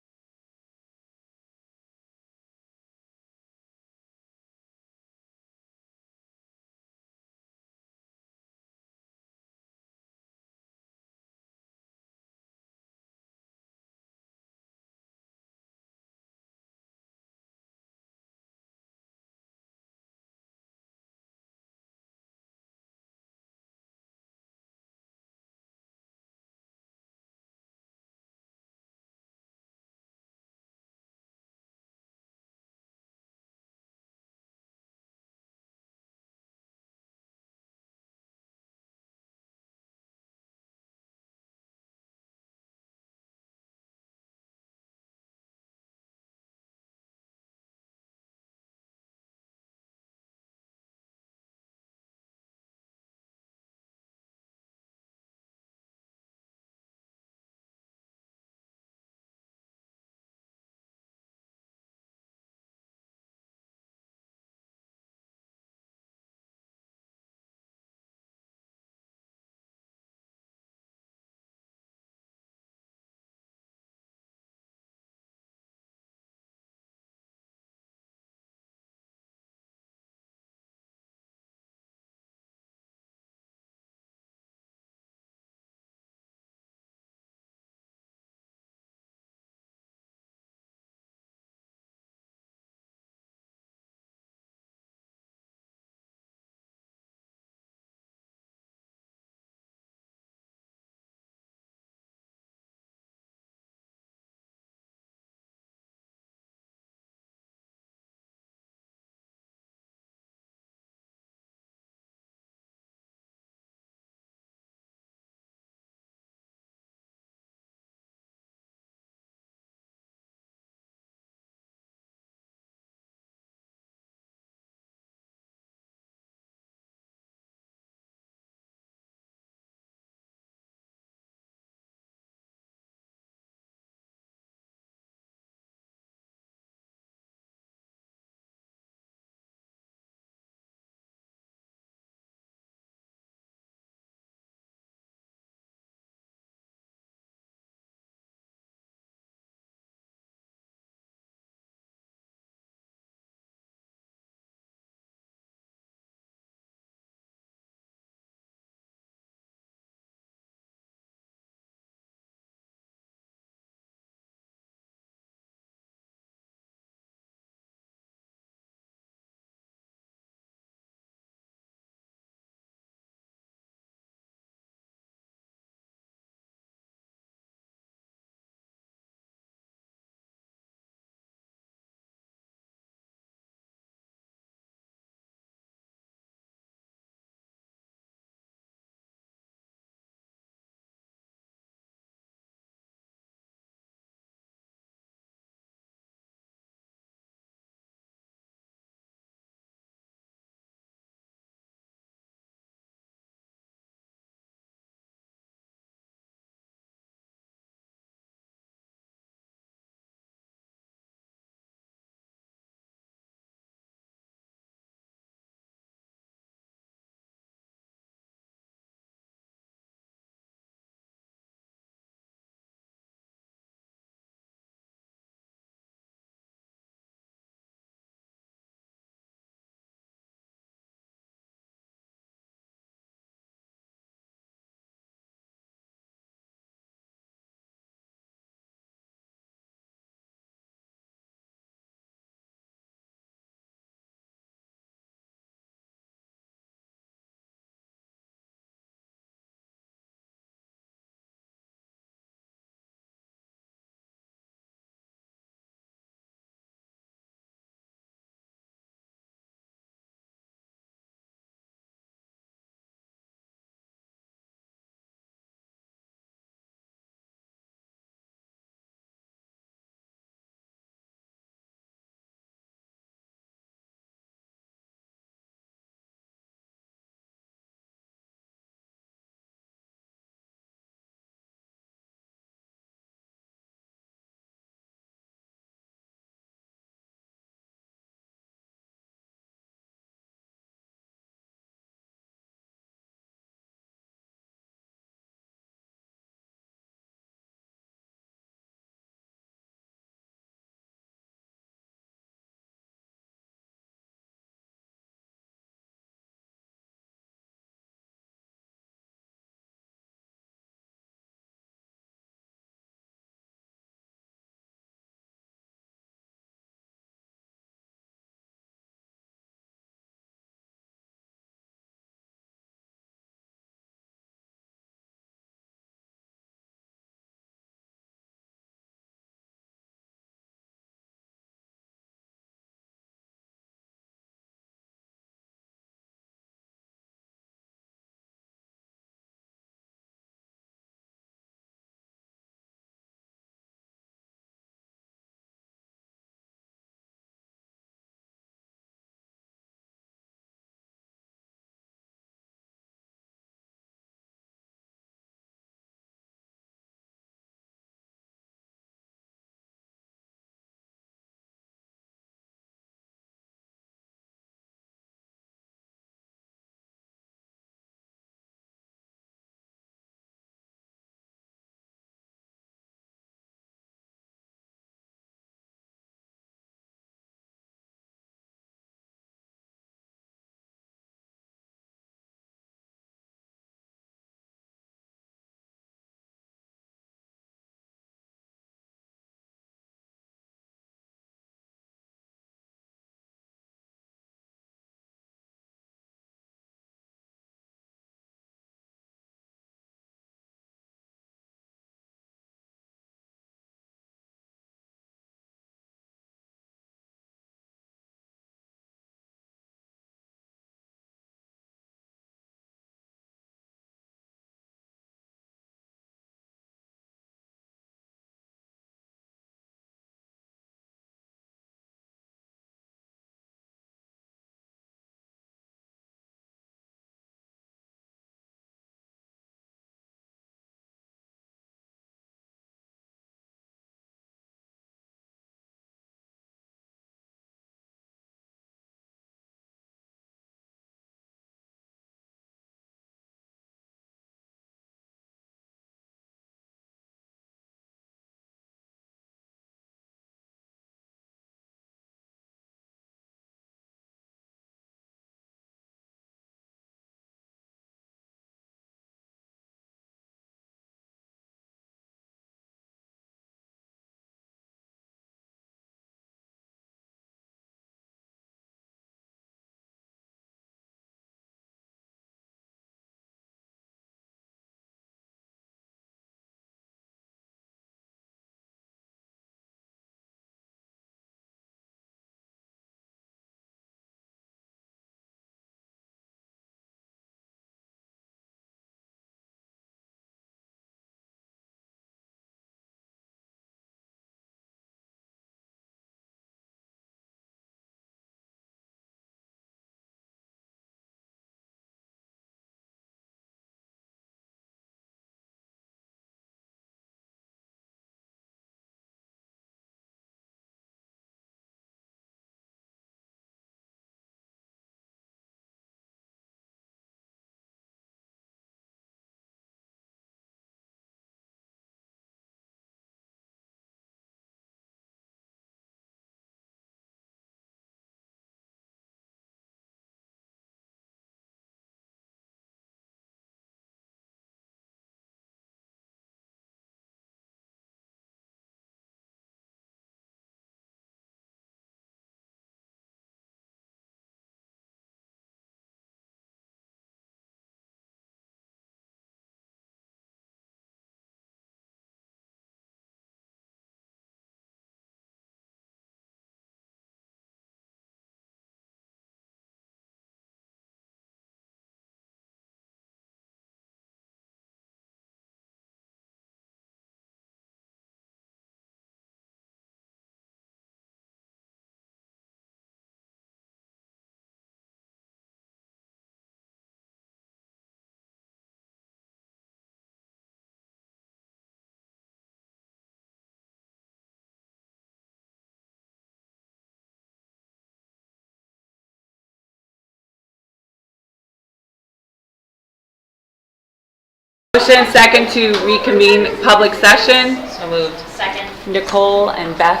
Motion and second to reconvene public session. So moved. Second. Nicole and Beth.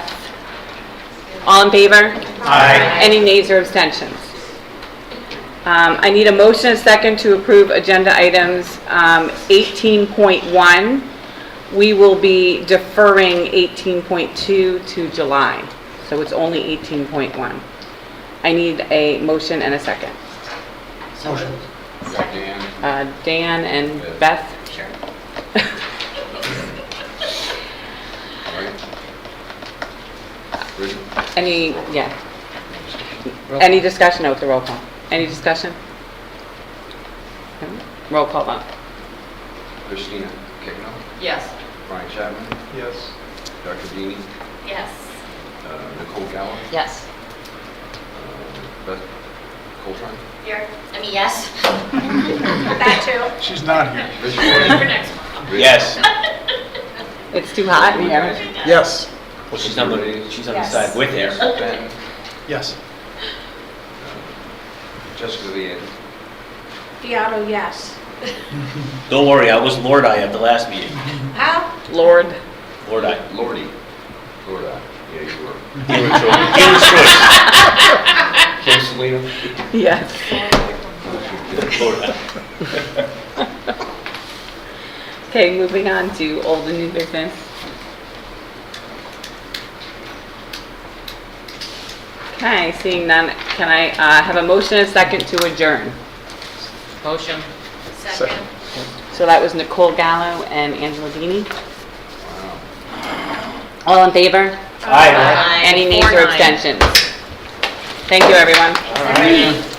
All in favor? Aye. Any nays or abstentions? I need a motion and second to approve agenda items 18.1. We will be deferring 18.2 to July, so it's only 18.1. I need a motion and a second. Motion. Dan. Dan and Beth? Sure. All right. Ready? Any discussion with the roll call? Any discussion? Roll call vote. Christina Kigno, Yes. Brian Chapman, Yes. Dr. Dini, Yes. Nicole Gallo, Yes. Beth Coltron, Here. Yes. That too. She's not here. Rich For Gordon, next month. Rich. Yes. It's too hot in here. Yes. Well, she's on the Yes. side with air. Ben, Yes. Jessica Leanne, Beato, yes. Don't worry, I was Lord I at the last meeting. How? Lord. Lord I. Lordy, Lorda, yeah, you were. Dealer's choice. Kim Selena, Yes. Lord I. Okay, moving on to old and new business. Okay, seeing none, can I have a motion and a second to adjourn? Motion. Second. So that was Nicole Gallo and Angela Dini. wow. All in favor? Aye. Any nays or abstentions? Thank you, everyone. All right.